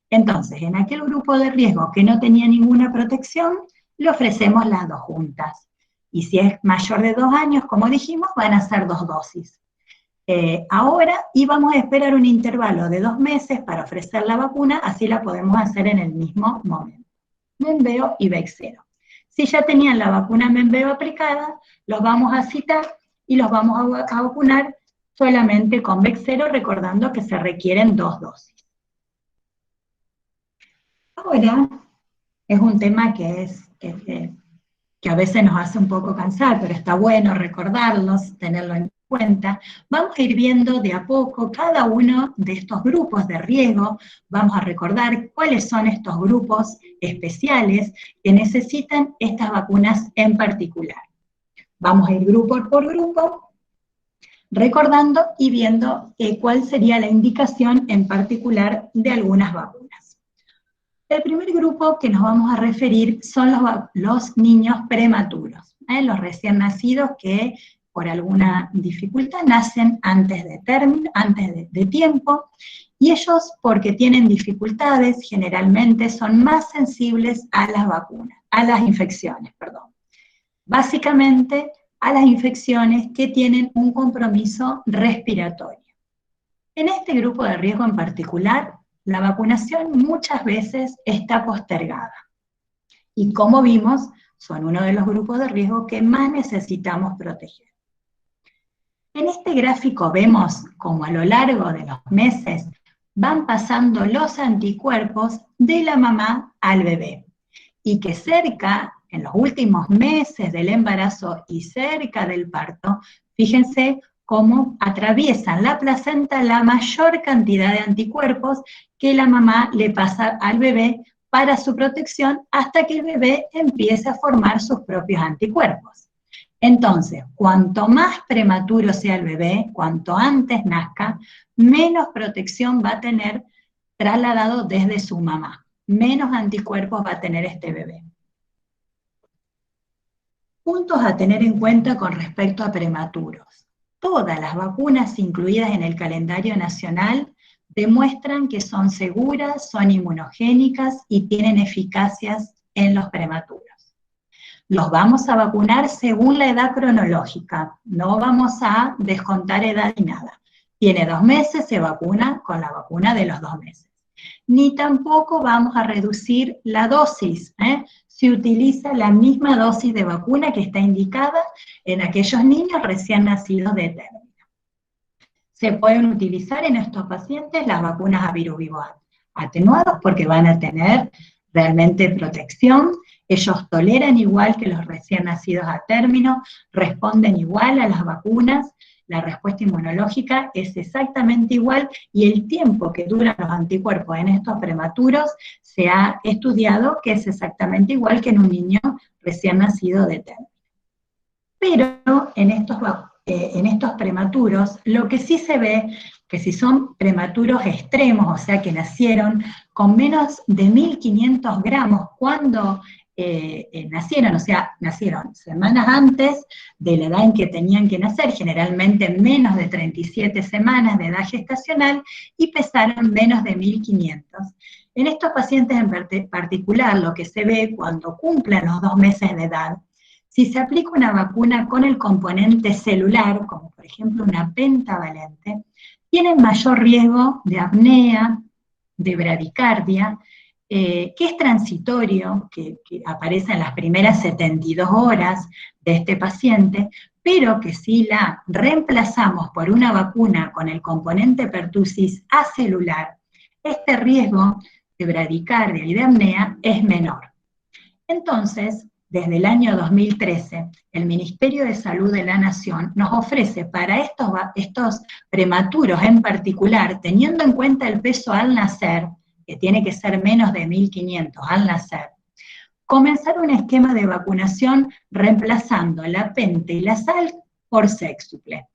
Entonces, en aquel grupo de riesgo que no tenía ninguna protección, le ofrecemos las 2 juntas. Y si es mayor de 2 años, como dijimos, van a ser 2 dosis. Ahora, y vamos a esperar un intervalo de 2 meses para ofrecer la vacuna, así la podemos hacer en el mismo momento. Menveo y Bexsero. Si ya tenían la vacuna Menveo aplicada, los vamos a citar y los vamos a vacunar solamente con Bexsero, recordando que se requieren 2 dosis. Ahora, es un tema que a veces nos hace un poco cansar, pero está bueno recordarlos, tenerlo en cuenta, vamos a ir viendo de a poco cada uno de estos grupos de riesgo, vamos a recordar cuáles son estos grupos especiales que necesitan estas vacunas en particular. Vamos a ir grupo por grupo, recordando y viendo cuál sería la indicación en particular de algunas vacunas. El primer grupo que nos vamos a referir son los niños prematuros, los recién nacidos que por alguna dificultad nacen antes de tiempo, y ellos, porque tienen dificultades, generalmente son más sensibles a las vacunas, a las infecciones, perdón. Básicamente a las infecciones que tienen un compromiso respiratorio. En este grupo de riesgo en particular, la vacunación muchas veces está postergada. Y como vimos, son uno de los grupos de riesgo que más necesitamos proteger. En este gráfico vemos cómo a lo largo de los meses van pasando los anticuerpos de la mamá al bebé. Y que cerca, en los últimos meses del embarazo y cerca del parto, fíjense cómo atraviesan la placenta la mayor cantidad de anticuerpos que la mamá le pasa al bebé para su protección hasta que el bebé empiece a formar sus propios anticuerpos. Entonces, cuanto más prematuro sea el bebé, cuanto antes nazca, menos protección va a tener trasladado desde su mamá, menos anticuerpos va a tener este bebé. Puntos a tener en cuenta con respecto a prematuros. Todas las vacunas incluidas en el calendario nacional demuestran que son seguras, son inmunogénicas y tienen eficacias en los prematuros. Los vamos a vacunar según la edad cronológica, no vamos a descontar edad ni nada. Tiene 2 meses, se vacuna con la vacuna de los 2 meses. Ni tampoco vamos a reducir la dosis, se utiliza la misma dosis de vacuna que está indicada en aquellos niños recién nacidos de término. Se pueden utilizar en estos pacientes las vacunas a virus vivo atenuados porque van a tener realmente protección, ellos toleran igual que los recién nacidos a término, responden igual a las vacunas, la respuesta inmunológica es exactamente igual y el tiempo que duran los anticuerpos en estos prematuros se ha estudiado que es exactamente igual que en un niño recién nacido de término. Pero en estos prematuros, lo que sí se ve, que si son prematuros extremos, o sea que nacieron con menos de 1.500 gramos cuando nacieron, o sea, nacieron semanas antes de la edad en que tenían que nacer, generalmente menos de 37 semanas de edad gestacional, y pesaron menos de 1.500. En estos pacientes en particular, lo que se ve cuando cumplen los 2 meses de edad, si se aplica una vacuna con el componente celular, como por ejemplo una pentavalente, tienen mayor riesgo de apnea, de bradicardia, que es transitorio, que aparece en las primeras 72 horas de este paciente, pero que si la reemplazamos por una vacuna con el componente pertussis acelular, este riesgo de bradicardia y de apnea es menor. Entonces, desde el año 2013, el Ministerio de Salud de la Nación nos ofrece para estos prematuros en particular, teniendo en cuenta el peso al nacer, que tiene que ser menos de 1.500 al nacer, comenzar un esquema de vacunación reemplazando la penta y la sal por sextuple.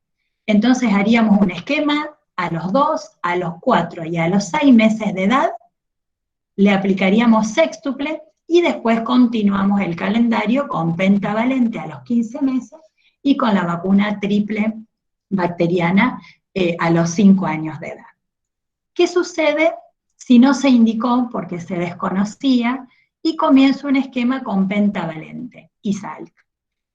Entonces haríamos un esquema a los 2, a los 4 y a los 6 meses de edad, le aplicaríamos sextuple y después continuamos el calendario con pentavalente a los 15 meses y con la vacuna triple bacteriana a los 5 años de edad. ¿Qué sucede si no se indicó porque se desconocía y comienza un esquema con pentavalente y sal?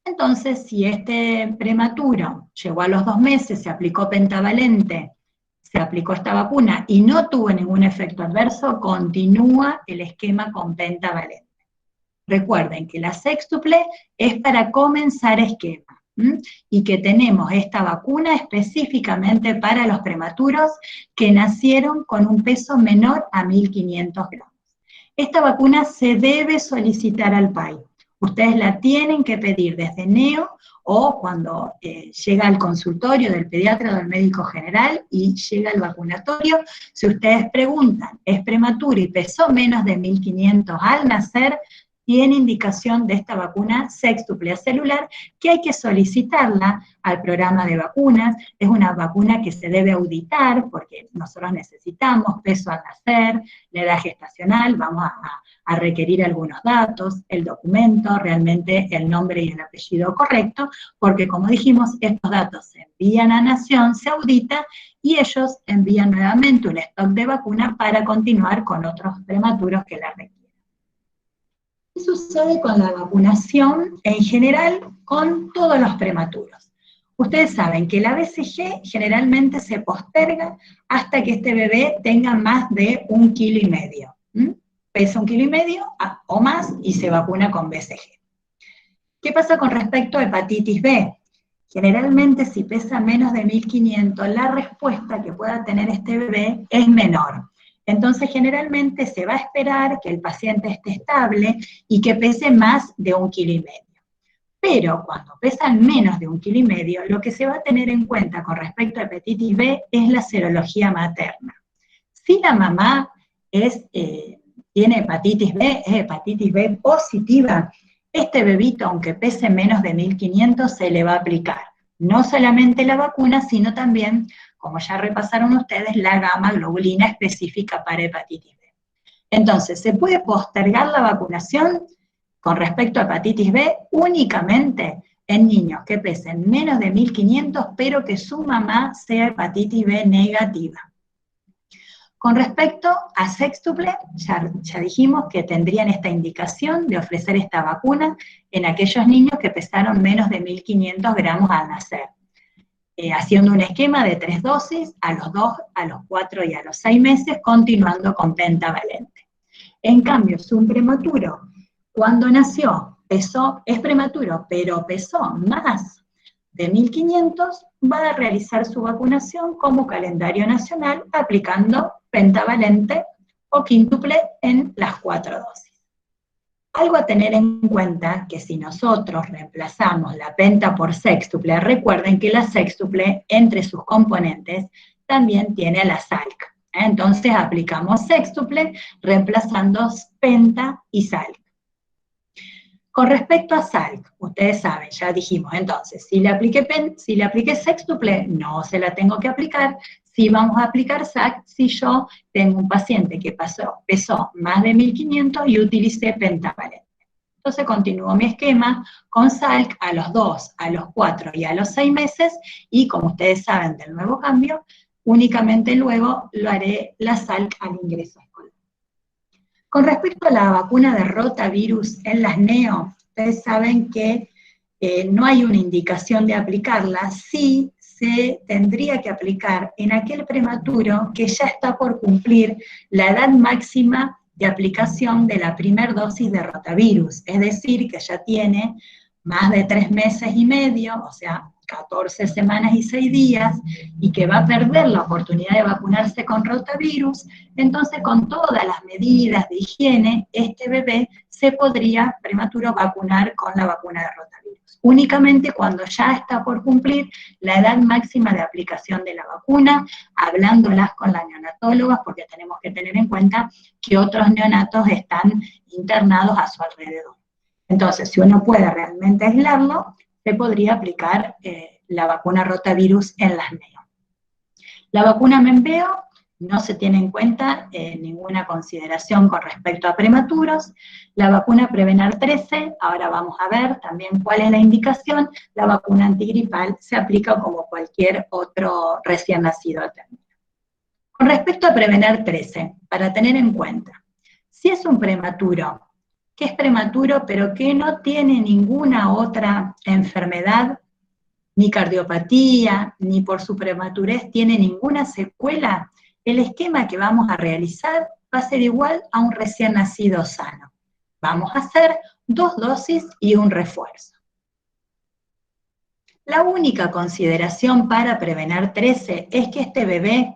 Entonces, si este prematuro llegó a los 2 meses, se aplicó pentavalente, se aplicó esta vacuna y no tuvo ningún efecto adverso, continúa el esquema con pentavalente. Recuerden que la sextuple es para comenzar esquema, y que tenemos esta vacuna específicamente para los prematuros que nacieron con un peso menor a 1.500 gramos. Esta vacuna se debe solicitar al PAI. Ustedes la tienen que pedir desde neo o cuando llega al consultorio del pediatra o del médico general y llega al vacunatorio. Si ustedes preguntan, ¿es prematuro y pesó menos de 1500 al nacer?, tiene indicación de esta vacuna sextuple celular, que hay que solicitarla al programa de vacunas. Es una vacuna que se debe auditar, porque nosotros necesitamos peso al nacer, la edad gestacional, vamos a requerir algunos datos, el documento, realmente el nombre y el apellido correcto, porque como dijimos, estos datos se envían a Nación, se audita, y ellos envían nuevamente un stock de vacuna para continuar con otros prematuros que la requieren. ¿Qué sucede con la vacunación en general con todos los prematuros? Ustedes saben que la BCG generalmente se posterga hasta que este bebé tenga más de 1,5 kilos. Pesa 1,5 kilos o más y se vacuna con BCG. ¿Qué pasa con respecto a hepatitis B? Generalmente si pesa menos de 1500, la respuesta que pueda tener este bebé es menor. Entonces, generalmente se va a esperar que el paciente esté estable y que pese más de 1,5 kilos. Pero cuando pesan menos de 1,5 kilos, lo que se va a tener en cuenta con respecto a hepatitis B es la serología materna. Si la mamá tiene hepatitis B, es hepatitis B positiva, este bebito, aunque pese menos de 1500, se le va a aplicar no solamente la vacuna, sino también, como ya repasaron ustedes, la gamma globulina específica para hepatitis B. Entonces, ¿se puede postergar la vacunación con respecto a hepatitis B únicamente en niños que pesen menos de 1500, pero que su mamá sea hepatitis B negativa? Con respecto a sextuple, ya dijimos que tendrían esta indicación de ofrecer esta vacuna en aquellos niños que pesaron menos de 1500 gramos al nacer, haciendo un esquema de 3 dosis a los 2, a los 4 y a los 6 meses, continuando con pentavalente. En cambio, si un prematuro, cuando nació, es prematuro, pero pesó más de 1500, va a realizar su vacunación como calendario nacional, aplicando pentavalente o quíntuple en las 4 dosis. Algo a tener en cuenta, que si nosotros reemplazamos la penta por sextuple, recuerden que la sextuple, entre sus componentes, también tiene la SALC. Entonces aplicamos sextuple, reemplazando penta y SALC. Con respecto a SALC, ustedes saben, ya dijimos, entonces, si le apliqué sextuple, no se la tengo que aplicar. Si vamos a aplicar SALC, si yo tengo un paciente que pesó más de 1500 y utilicé pentavalente. Entonces continúo mi esquema con SALC a los 2, a los 4 y a los 6 meses, y como ustedes saben del nuevo cambio, únicamente luego lo haré la SALC al ingreso escolar. Con respecto a la vacuna de rotavirus en las neo, ustedes saben que no hay una indicación de aplicarla, sí se tendría que aplicar en aquel prematuro que ya está por cumplir la edad máxima de aplicación de la primera dosis de rotavirus, es decir, que ya tiene más de 3 meses y medio, o sea, 14 semanas y 6 días, y que va a perder la oportunidad de vacunarse con rotavirus. Entonces, con todas las medidas de higiene, este bebé se podría prematuro vacunar con la vacuna de rotavirus. Únicamente cuando ya está por cumplir la edad máxima de aplicación de la vacuna, hablándolas con la neonatóloga, porque tenemos que tener en cuenta que otros neonatos están internados a su alrededor. Entonces, si uno puede realmente aislarlo, se podría aplicar la vacuna rotavirus en las neo. La vacuna Menveo no se tiene en cuenta ninguna consideración con respecto a prematuros. La vacuna Prevenar 13, ahora vamos a ver también cuál es la indicación. La vacuna antigripal se aplica como cualquier otro recién nacido a término. Con respecto a Prevenar 13, para tener en cuenta, si es un prematuro que es prematuro pero que no tiene ninguna otra enfermedad, ni cardiopatía, ni por su prematurez tiene ninguna secuela, el esquema que vamos a realizar va a ser igual a un recién nacido sano. Vamos a hacer 2 dosis y un refuerzo. La única consideración para Prevenar 13 es que este bebé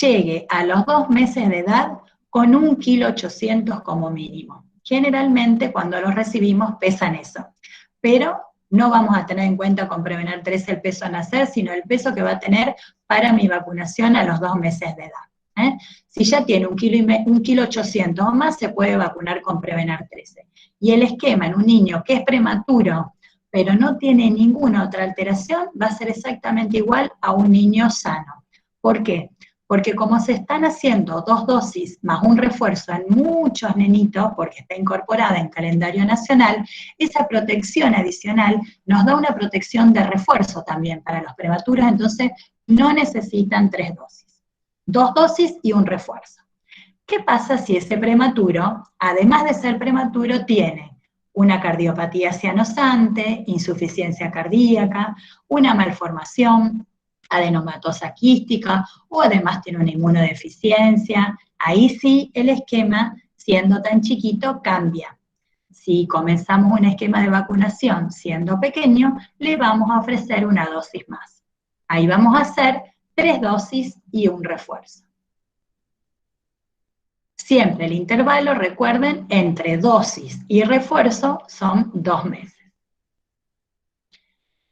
llegue a los 2 meses de edad con 1,8 kg como mínimo. generalmente cuando los recibimos pesan eso. Pero no vamos a tener en cuenta con Prevenar 13 el peso a nacer, sino el peso que va a tener para mi vacunación a los 2 meses de edad. Si ya tiene 1,8 kg o más, se puede vacunar con Prevenar 13. Y el esquema en un niño que es prematuro, pero no tiene ninguna otra alteración, va a ser exactamente igual a un niño sano. ¿Por qué? Porque como se están haciendo 2 dosis más un refuerzo en muchos nenitos, porque está incorporada en calendario nacional, esa protección adicional nos da una protección de refuerzo también para los prematuros, entonces no necesitan 3 dosis. 2 dosis y un refuerzo. ¿Qué pasa si ese prematuro, además de ser prematuro, tiene una cardiopatía cianosante, insuficiencia cardíaca, una malformación, adenomatosa quística, o además tiene una inmunodeficiencia? Ahí sí el esquema, siendo tan chiquito, cambia. Si comenzamos un esquema de vacunación siendo pequeño, le vamos a ofrecer una dosis más. Ahí vamos a hacer 3 dosis y un refuerzo. Siempre el intervalo, recuerden, entre dosis y refuerzo son 2 meses.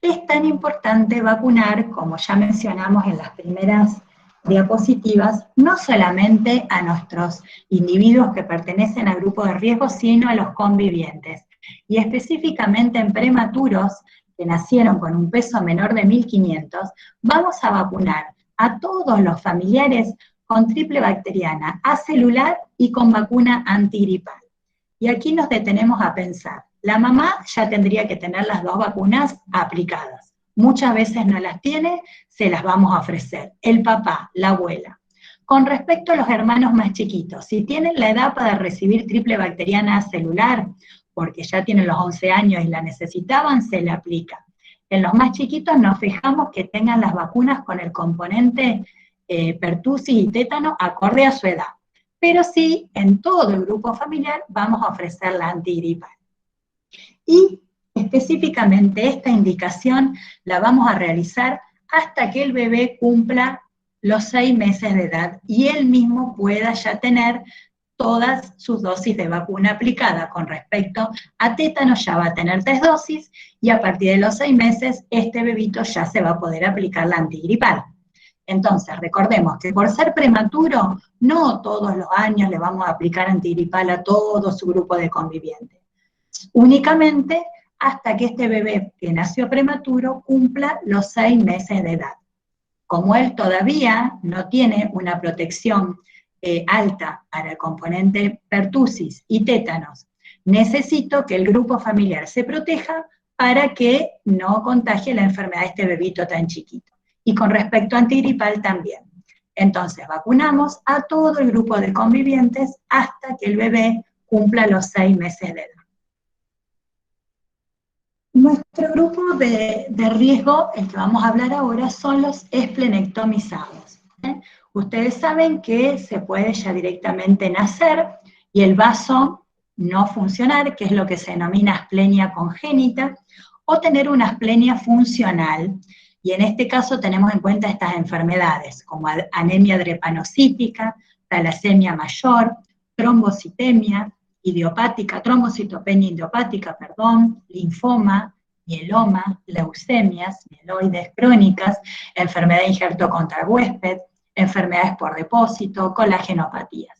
Es tan importante vacunar, como ya mencionamos en las primeras diapositivas, no solamente a nuestros individuos que pertenecen al grupo de riesgo, sino a los convivientes. Y específicamente en prematuros que nacieron con un peso menor de 1.500, vamos a vacunar a todos los familiares con triple bacteriana, acelular y con vacuna antigripal. Y aquí nos detenemos a pensar. La mamá ya tendría que tener las 2 vacunas aplicadas. Muchas veces no las tiene, se las vamos a ofrecer. El papá, la abuela. Con respecto a los hermanos más chiquitos, si tienen la edad para recibir triple bacteriana celular, porque ya tienen los 11 años y la necesitaban, se le aplica. En los más chiquitos nos fijamos que tengan las vacunas con el componente pertussis y tétano acorde a su edad. Pero sí, en todo el grupo familiar vamos a ofrecer la antigripal. Y específicamente esta indicación la vamos a realizar hasta que el bebé cumpla los 6 meses de edad y él mismo pueda ya tener todas sus dosis de vacuna aplicada. Con respecto a tétano ya va a tener 3 dosis y a partir de los 6 meses este bebito ya se va a poder aplicar la antigripal. Entonces, recordemos que por ser prematuro, no todos los años le vamos a aplicar antigripal a todo su grupo de convivientes. Únicamente hasta que este bebé que nació prematuro cumpla los 6 meses de edad. Como él todavía no tiene una protección alta para el componente pertussis y tétanos, necesito que el grupo familiar se proteja para que no contagie la enfermedad de este bebito tan chiquito. Y con respecto a antigripal también. Entonces vacunamos a todo el grupo de convivientes hasta que el bebé cumpla los 6 meses de edad. Nuestro grupo de riesgo, el que vamos a hablar ahora, son los esplenectomizados. Ustedes saben que se puede ya directamente nacer y el vaso no funcionar, que es lo que se denomina asplenia congénita, o tener una asplenia funcional. Y en este caso tenemos en cuenta estas enfermedades, como anemia drepanocítica, talasemia mayor, trombocitemia idiopática, trombocitopenia idiopática, linfoma, mieloma, leucemias, mieloides crónicas, enfermedad de injerto contra huésped, enfermedades por depósito, colagenopatías.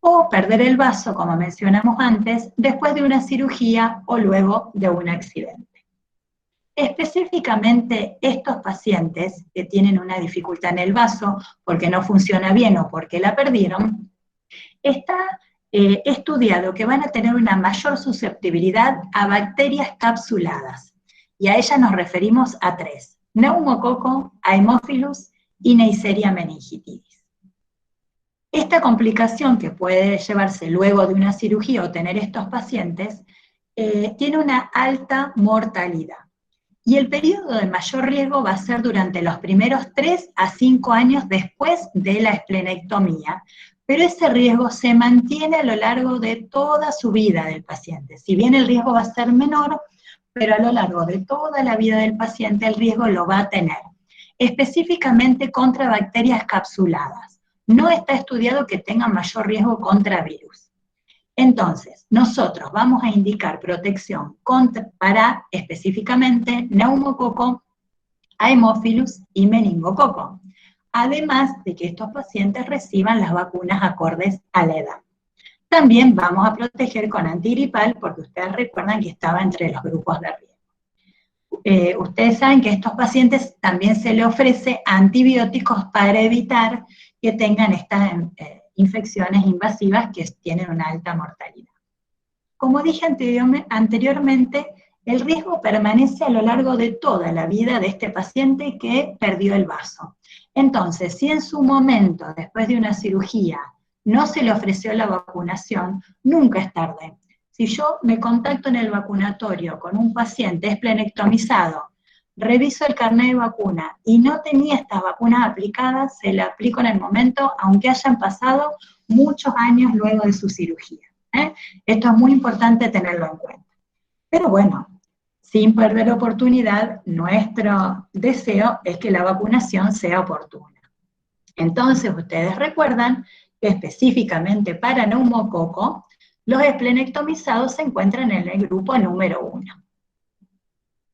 O perder el vaso, como mencionamos antes, después de una cirugía o luego de un accidente. Específicamente estos pacientes que tienen una dificultad en el vaso porque no funciona bien o porque la perdieron, está estudiado que van a tener una mayor susceptibilidad a bacterias capsuladas. Y a ellas nos referimos a 3, neumococo, haemophilus y Neisseria meningitidis. Esta complicación que puede llevarse luego de una cirugía o tener estos pacientes, tiene una alta mortalidad. Y el periodo de mayor riesgo va a ser durante los primeros 3 a 5 años después de la esplenectomía, pero ese riesgo se mantiene a lo largo de toda su vida del paciente. Si bien el riesgo va a ser menor, pero a lo largo de toda la vida del paciente el riesgo lo va a tener, específicamente contra bacterias capsuladas. No está estudiado que tengan mayor riesgo contra virus. Entonces, nosotros vamos a indicar protección para específicamente neumococo, Haemophilus y meningococo, además de que estos pacientes reciban las vacunas acordes a la edad. También vamos a proteger con antigripal, porque ustedes recuerdan que estaba entre los grupos de riesgo. Ustedes saben que a estos pacientes también se les ofrece antibióticos para evitar que tengan estas infecciones invasivas que tienen una alta mortalidad. Como dije anteriormente, el riesgo permanece a lo largo de toda la vida de este paciente que perdió el vaso. Entonces, si en su momento, después de una cirugía, no se le ofreció la vacunación, nunca es tarde. Si yo me contacto en el vacunatorio con un paciente esplenectomizado, reviso el carnet de vacuna y no tenía estas vacunas aplicadas, se le aplico en el momento, aunque hayan pasado muchos años luego de su cirugía. Esto es muy importante tenerlo en cuenta. Pero bueno, sin perder oportunidad, nuestro deseo es que la vacunación sea oportuna. Entonces, ustedes recuerdan que específicamente para neumococo, los esplenectomizados se encuentran en el grupo número 1.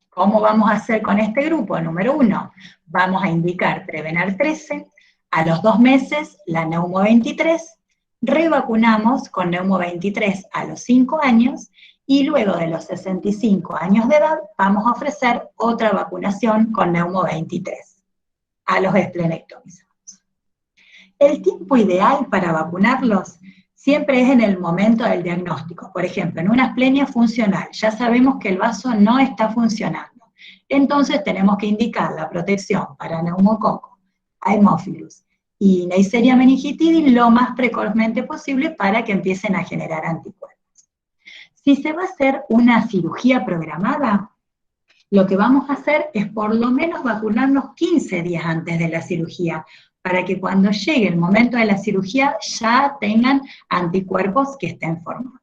¿Cómo vamos a hacer con este grupo número 1? Vamos a indicar Prevenar 13, a los 2 meses la Neumo 23, revacunamos con Neumo 23 a los 5 años, y luego de los 65 años de edad vamos a ofrecer otra vacunación con Neumo 23 a los esplenectomizados. El tiempo ideal para vacunarlos siempre es en el momento del diagnóstico. Por ejemplo, en una asplenia funcional, ya sabemos que el vaso no está funcionando. Entonces tenemos que indicar la protección para neumococo, Haemophilus y Neisseria meningitidis lo más precozmente posible para que empiecen a generar anticuerpos. Si se va a hacer una cirugía programada, lo que vamos a hacer es por lo menos vacunarnos 15 días antes de la cirugía, para que cuando llegue el momento de la cirugía ya tengan anticuerpos que estén formados.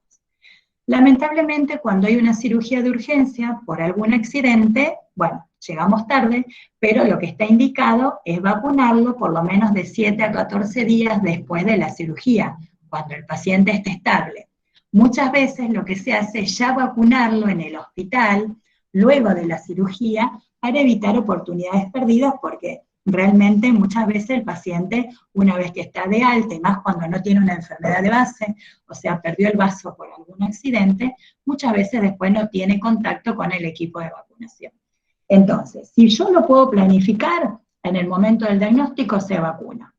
Lamentablemente, cuando hay una cirugía de urgencia por algún accidente, bueno, llegamos tarde, pero lo que está indicado es vacunarlo por lo menos de 7 a 14 días después de la cirugía, cuando el paciente esté estable. Muchas veces lo que se hace es ya vacunarlo en el hospital, luego de la cirugía, para evitar oportunidades perdidas, porque realmente muchas veces el paciente, una vez que está de alta, y más cuando no tiene una enfermedad de base, o sea, perdió el vaso por algún accidente, muchas veces después no tiene contacto con el equipo de vacunación. Entonces, si yo lo puedo planificar, en el momento del diagnóstico se vacuna.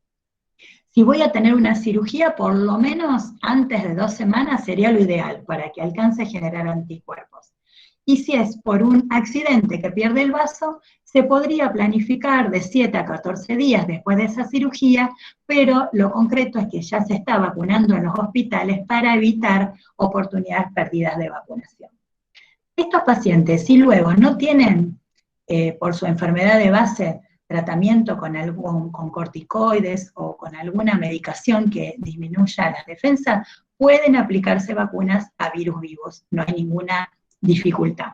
Si voy a tener una cirugía, por lo menos antes de 2 semanas sería lo ideal, para que alcance a generar anticuerpos. Y si es por un accidente que pierde el vaso, se podría planificar de 7 a 14 días después de esa cirugía, pero lo concreto es que ya se está vacunando en los hospitales para evitar oportunidades perdidas de vacunación. Estos pacientes, si luego no tienen, por su enfermedad de base, tratamiento con corticoides o con alguna medicación que disminuya las defensas, pueden aplicarse vacunas a virus vivos, no hay ninguna dificultad.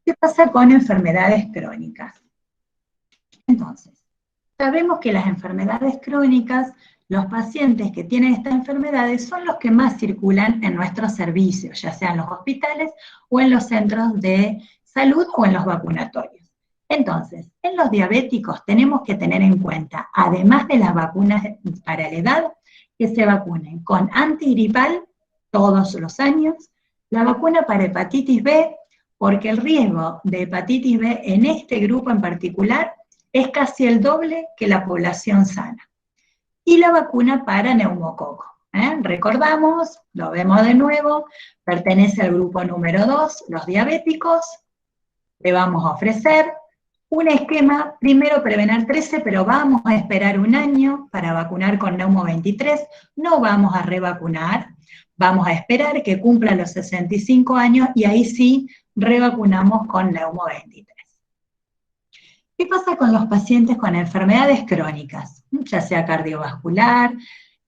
¿Qué pasa con enfermedades crónicas? Entonces, sabemos que las enfermedades crónicas, los pacientes que tienen estas enfermedades son los que más circulan en nuestros servicios, ya sea en los hospitales o en los centros de salud o en los vacunatorios. Entonces, en los diabéticos tenemos que tener en cuenta, además de las vacunas para la edad, que se vacunen con antigripal todos los años, la vacuna para hepatitis B, porque el riesgo de hepatitis B en este grupo en particular es casi el doble que la población sana. Y la vacuna para neumococo. Recordamos, lo vemos de nuevo, pertenece al grupo número 2, los diabéticos. Le vamos a ofrecer un esquema, primero Prevenar 13, pero vamos a esperar 1 año para vacunar con Neumo 23, no vamos a revacunar, vamos a esperar que cumpla los 65 años y ahí sí revacunamos con Neumo 23. ¿Qué pasa con los pacientes con enfermedades crónicas? Ya sea cardiovascular,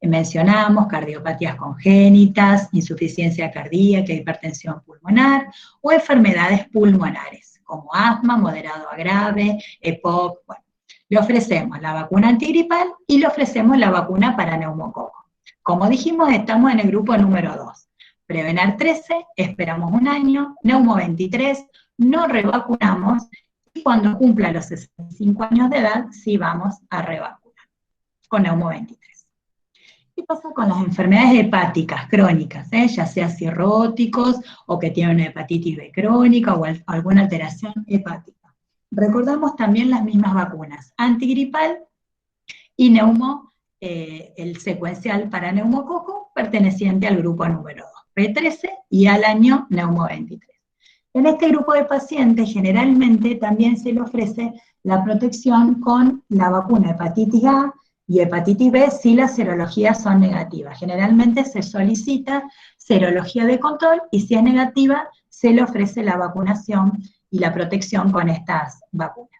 mencionamos cardiopatías congénitas, insuficiencia cardíaca, hipertensión pulmonar, o enfermedades pulmonares, como asma, moderado a grave, EPOC. Bueno, le ofrecemos la vacuna antigripal y le ofrecemos la vacuna para neumococo. Como dijimos, estamos en el grupo número 2. Prevenar 13, esperamos un año, Neumo 23, no revacunamos, y cuando cumpla los 65 años de edad, sí vamos a revacunar con Neumo 23. ¿Qué pasa con las enfermedades hepáticas crónicas? Ya sea cirróticos, o que tienen una hepatitis B crónica, o alguna alteración hepática. Recordamos también las mismas vacunas, antigripal y neumo, el secuencial para neumococo, perteneciente al grupo número 2, P13, y al año Neumo 23. En este grupo de pacientes, generalmente también se le ofrece la protección con la vacuna hepatitis A y hepatitis B si las serologías son negativas. Generalmente se solicita serología de control, y si es negativa, se le ofrece la vacunación y la protección con estas vacunas.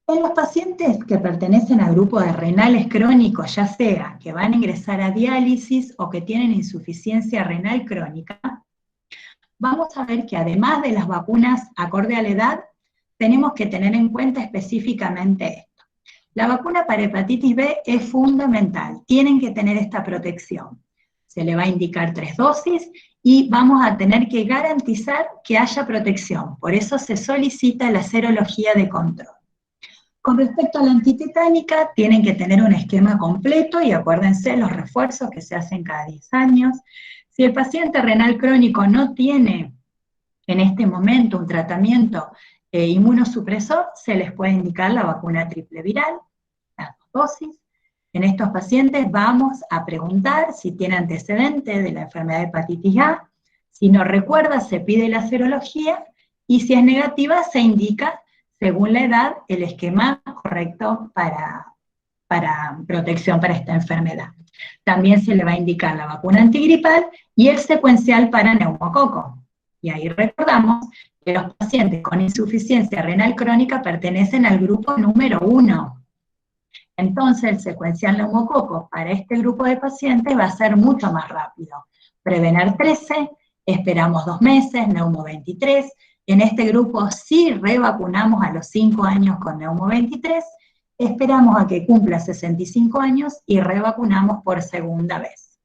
En los pacientes que pertenecen al grupo de renales crónicos, ya sea que van a ingresar a diálisis o que tienen insuficiencia renal crónica, vamos a ver que además de las vacunas acorde a la edad, tenemos que tener en cuenta específicamente esto. La vacuna para hepatitis B es fundamental, tienen que tener esta protección. Se le va a indicar 3 dosis y vamos a tener que garantizar que haya protección, por eso se solicita la serología de control. Con respecto a la antitetánica, tienen que tener un esquema completo y acuérdense los refuerzos que se hacen cada 10 años. Si el paciente renal crónico no tiene en este momento un tratamiento inmunosupresor, se les puede indicar la vacuna triple viral, las 2 dosis. En estos pacientes vamos a preguntar si tiene antecedentes de la enfermedad de hepatitis A. Si no recuerda, se pide la serología, y si es negativa, se indica, según la edad, el esquema correcto para protección para esta enfermedad. También se le va a indicar la vacuna antigripal y el secuencial para neumococo. Y ahí recordamos que los pacientes con insuficiencia renal crónica pertenecen al grupo número 1. Entonces el secuencial neumococo para este grupo de pacientes va a ser mucho más rápido. Prevenar 13, esperamos 2 meses, Neumo 23, en este grupo sí revacunamos a los 5 años con Neumo 23, esperamos a que cumpla 65 años y revacunamos por segunda vez.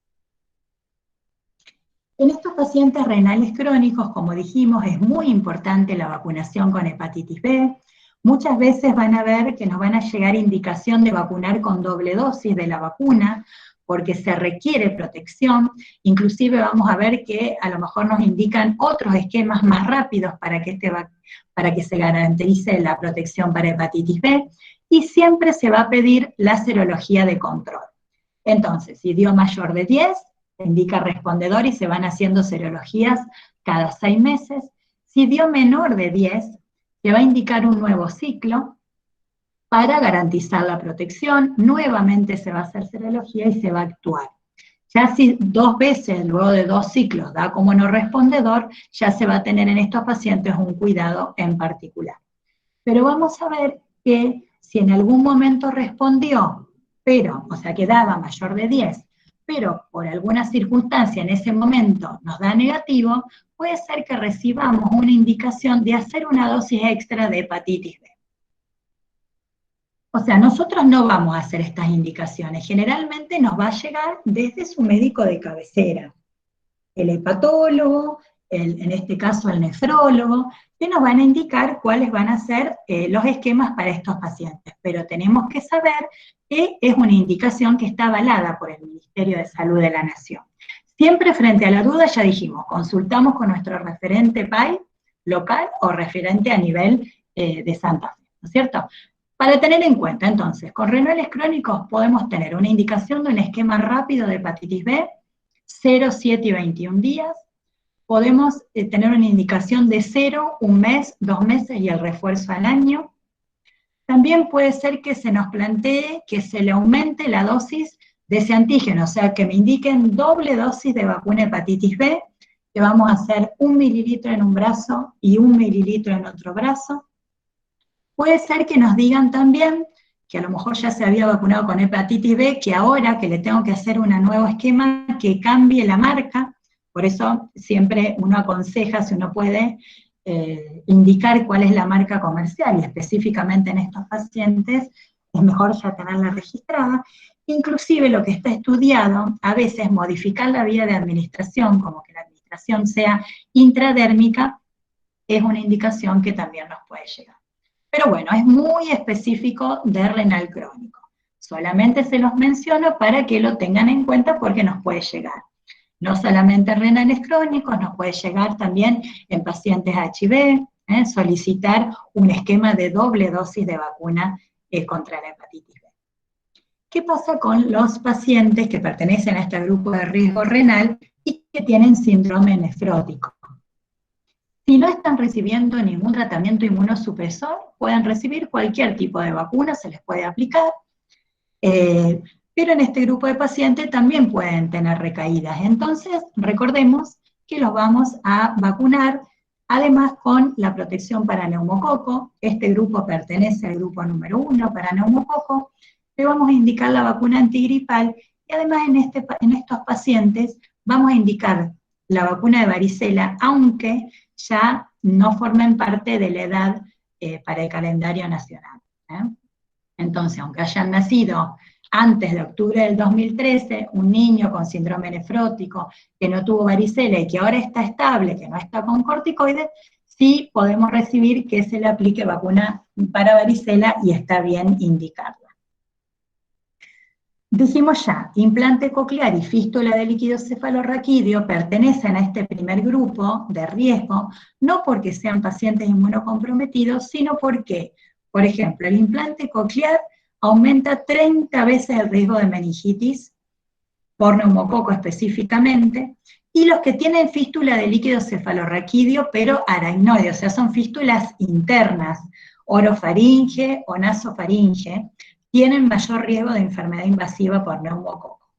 En estos pacientes renales crónicos, como dijimos, es muy importante la vacunación con hepatitis B. Muchas veces van a ver que nos van a llegar indicación de vacunar con doble dosis de la vacuna, porque se requiere protección. Inclusive vamos a ver que a lo mejor nos indican otros esquemas más rápidos para que se garantice la protección para hepatitis B, y siempre se va a pedir la serología de control. Entonces, si dio mayor de 10, se indica respondedor y se van haciendo serologías cada 6 meses. Si dio menor de 10, se va a indicar un nuevo ciclo para garantizar la protección, nuevamente se va a hacer serología y se va a actuar. Ya si 2 veces, luego de 2 ciclos, da como no respondedor, ya se va a tener en estos pacientes un cuidado en particular. Pero vamos a ver que si en algún momento respondió, pero, o sea que daba mayor de 10, pero por alguna circunstancia en ese momento nos da negativo, puede ser que recibamos una indicación de hacer una dosis extra de hepatitis B. O sea, nosotros no vamos a hacer estas indicaciones, generalmente nos va a llegar desde su médico de cabecera, el hepatólogo, en este caso el nefrólogo, que nos van a indicar cuáles van a ser los esquemas para estos pacientes, pero tenemos que saber que es una indicación que está avalada por el Ministerio de Salud de la Nación. Siempre frente a la duda, ya dijimos, consultamos con nuestro referente PAI local o referente a nivel de Santa Fe, ¿no es cierto? Para tener en cuenta, entonces, con renales crónicos podemos tener una indicación de un esquema rápido de hepatitis B, 0, 7 y 21 días. Podemos tener una indicación de 0, 1 mes, 2 meses y el refuerzo al año. También puede ser que se nos plantee que se le aumente la dosis de ese antígeno, o sea, que me indiquen doble dosis de vacuna hepatitis B, que vamos a hacer 1 mililitro en un brazo y 1 mililitro en otro brazo. Puede ser que nos digan también que a lo mejor ya se había vacunado con hepatitis B, que ahora que le tengo que hacer un nuevo esquema, que cambie la marca. Por eso siempre uno aconseja, si uno puede, indicar cuál es la marca comercial, y específicamente en estos pacientes es mejor ya tenerla registrada. Inclusive lo que está estudiado, a veces modificar la vía de administración, como que la administración sea intradérmica, es una indicación que también nos puede llegar. Pero bueno, es muy específico de renal crónico. Solamente se los menciono para que lo tengan en cuenta porque nos puede llegar. No solamente renales crónicos, nos puede llegar también en pacientes HIV, solicitar un esquema de doble dosis de vacuna contra la hepatitis B. ¿Qué pasa con los pacientes que pertenecen a este grupo de riesgo renal y que tienen síndrome nefrótico? Si no están recibiendo ningún tratamiento inmunosupresor, pueden recibir cualquier tipo de vacuna, se les puede aplicar, pero en este grupo de pacientes también pueden tener recaídas. Entonces, recordemos que los vamos a vacunar, además con la protección para neumococo. Este grupo pertenece al grupo número 1 para neumococo. Le vamos a indicar la vacuna antigripal y además en estos pacientes vamos a indicar la vacuna de varicela, aunque ya no formen parte de la edad para el calendario nacional. Entonces, aunque hayan nacido antes de octubre del 2013, un niño con síndrome nefrótico que no tuvo varicela y que ahora está estable, que no está con corticoides, sí podemos recibir que se le aplique vacuna para varicela y está bien indicarla. Dijimos ya, implante coclear y fístula de líquido cefalorraquídeo pertenecen a este primer grupo de riesgo, no porque sean pacientes inmunocomprometidos, sino porque, por ejemplo, el implante coclear aumenta 30 veces el riesgo de meningitis, por neumococo específicamente, y los que tienen fístula de líquido cefalorraquídeo, pero aracnoide, o sea, son fístulas internas, orofaringe o nasofaringe, tienen mayor riesgo de enfermedad invasiva por neumococo.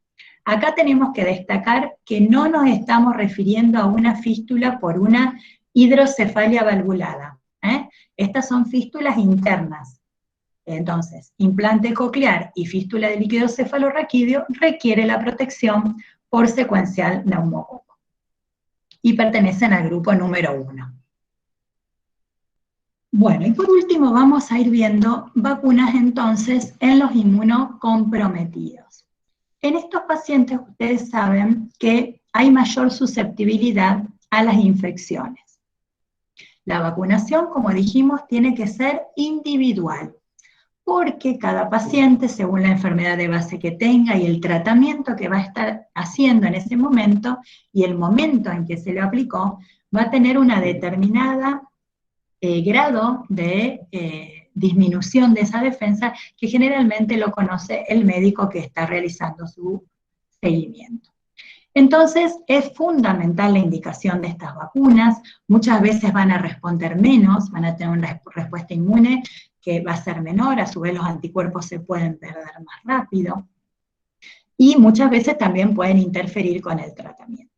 Acá tenemos que destacar que no nos estamos refiriendo a una fístula por una hidrocefalia valvulada. Estas son fístulas internas. Entonces, implante coclear y fístula de líquido cefalorraquídeo requiere la protección por secuencial neumococo. Y pertenecen al grupo número 1. Bueno, y por último vamos a ir viendo vacunas entonces en los inmunocomprometidos. En estos pacientes ustedes saben que hay mayor susceptibilidad a las infecciones. La vacunación, como dijimos, tiene que ser individual, porque cada paciente, según la enfermedad de base que tenga y el tratamiento que va a estar haciendo en ese momento y el momento en que se lo aplicó, va a tener una determinada grado de disminución de esa defensa que generalmente lo conoce el médico que está realizando su seguimiento. Entonces, es fundamental la indicación de estas vacunas. Muchas veces van a responder menos, van a tener una respuesta inmune que va a ser menor, a su vez los anticuerpos se pueden perder más rápido, y muchas veces también pueden interferir con el tratamiento.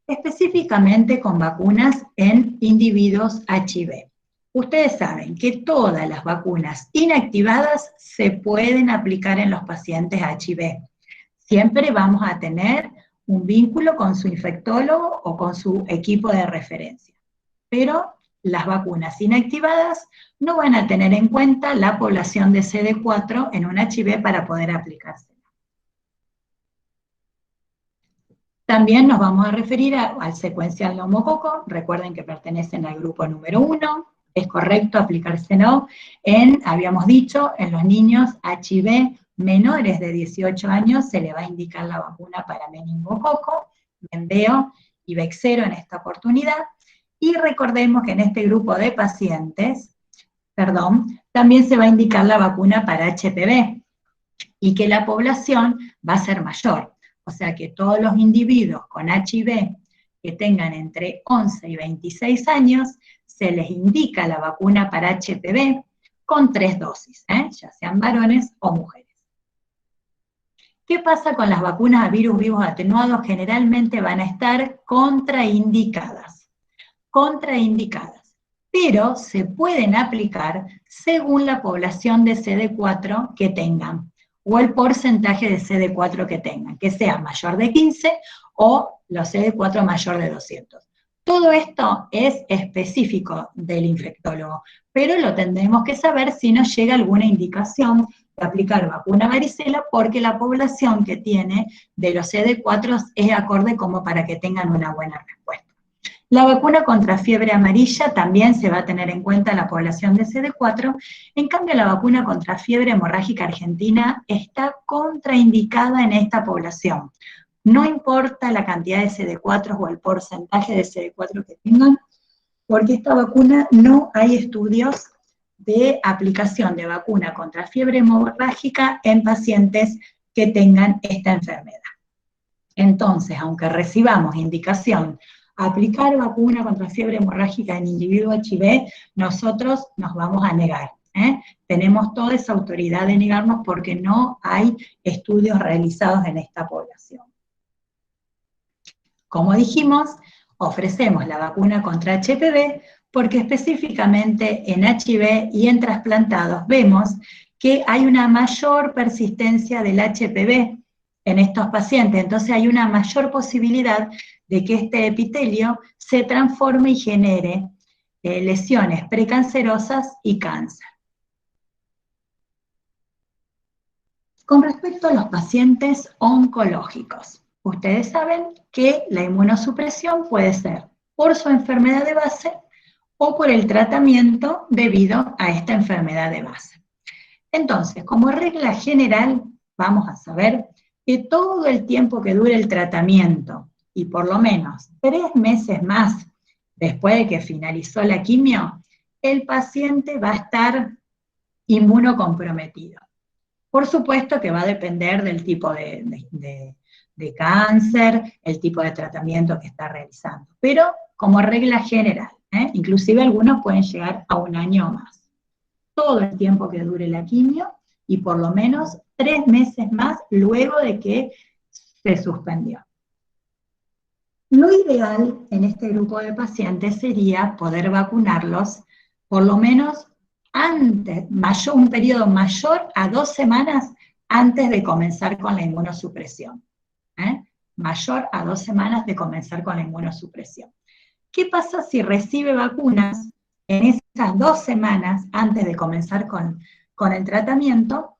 Específicamente con vacunas en individuos HIV. Ustedes saben que todas las vacunas inactivadas se pueden aplicar en los pacientes HIV. Siempre vamos a tener un vínculo con su infectólogo o con su equipo de referencia. Pero las vacunas inactivadas no van a tener en cuenta la población de CD4 en un HIV para poder aplicarse. También nos vamos a referir al secuencial neumococo. Recuerden que pertenecen al grupo número 1. Es correcto aplicárselo habíamos dicho, en los niños HIV menores de 18 años se le va a indicar la vacuna para meningococo, Menveo y Bexero en esta oportunidad. Y recordemos que en este grupo de pacientes, también se va a indicar la vacuna para HPV y que la población va a ser mayor. O sea que todos los individuos con HIV que tengan entre 11 y 26 años, se les indica la vacuna para HPV con 3 dosis, ya sean varones o mujeres. ¿Qué pasa con las vacunas a virus vivos atenuados? Generalmente van a estar contraindicadas, pero se pueden aplicar según la población de CD4 que tengan, o el porcentaje de CD4 que tengan, que sea mayor de 15 o los CD4 mayor de 200. Todo esto es específico del infectólogo, pero lo tendremos que saber si nos llega alguna indicación de aplicar vacuna varicela porque la población que tiene de los CD4 es acorde como para que tengan una buena respuesta. La vacuna contra fiebre amarilla también se va a tener en cuenta la población de CD4, en cambio la vacuna contra fiebre hemorrágica argentina está contraindicada en esta población. No importa la cantidad de CD4 o el porcentaje de CD4 que tengan, porque esta vacuna no hay estudios de aplicación de vacuna contra fiebre hemorrágica en pacientes que tengan esta enfermedad. Entonces, aunque recibamos indicación aplicar vacuna contra fiebre hemorrágica en individuo HIV, nosotros nos vamos a negar. Tenemos toda esa autoridad de negarnos porque no hay estudios realizados en esta población. Como dijimos, ofrecemos la vacuna contra HPV porque específicamente en HIV y en trasplantados vemos que hay una mayor persistencia del HPV en estos pacientes, entonces hay una mayor posibilidad de que este epitelio se transforme y genere lesiones precancerosas y cáncer. Con respecto a los pacientes oncológicos, ustedes saben que la inmunosupresión puede ser por su enfermedad de base o por el tratamiento debido a esta enfermedad de base. Entonces, como regla general, vamos a saber que todo el tiempo que dure el tratamiento, y por lo menos 3 meses más después de que finalizó la quimio, el paciente va a estar inmunocomprometido. Por supuesto que va a depender del tipo de cáncer, el tipo de tratamiento que está realizando, pero como regla general, inclusive algunos pueden llegar a 1 año o más. Todo el tiempo que dure la quimio y por lo menos 3 meses más luego de que se suspendió. Lo ideal en este grupo de pacientes sería poder vacunarlos por lo menos antes, un periodo mayor a 2 semanas antes de comenzar con la inmunosupresión. Mayor a 2 semanas de comenzar con la inmunosupresión. ¿Qué pasa si recibe vacunas en esas 2 semanas antes de comenzar con el tratamiento?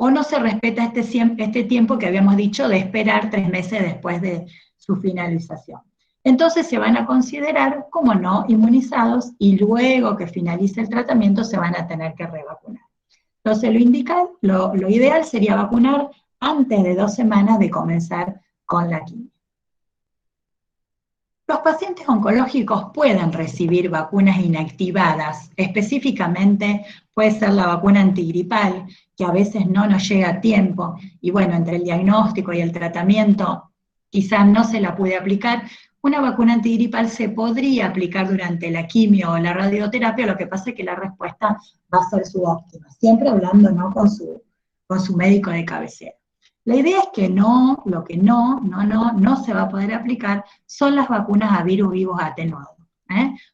O no se respeta este tiempo que habíamos dicho de esperar 3 meses después de su finalización. Entonces se van a considerar como no inmunizados y luego que finalice el tratamiento se van a tener que revacunar. Entonces lo ideal sería vacunar antes de 2 semanas de comenzar con la quimio. Los pacientes oncológicos pueden recibir vacunas inactivadas, específicamente puede ser la vacuna antigripal, que a veces no nos llega a tiempo, y bueno, entre el diagnóstico y el tratamiento quizás no se la puede aplicar. Una vacuna antigripal se podría aplicar durante la quimio o la radioterapia, lo que pasa es que la respuesta va a ser subóptima, siempre hablando ¿no? con su médico de cabecera. La idea es que lo que no se va a poder aplicar son las vacunas a virus vivos atenuados.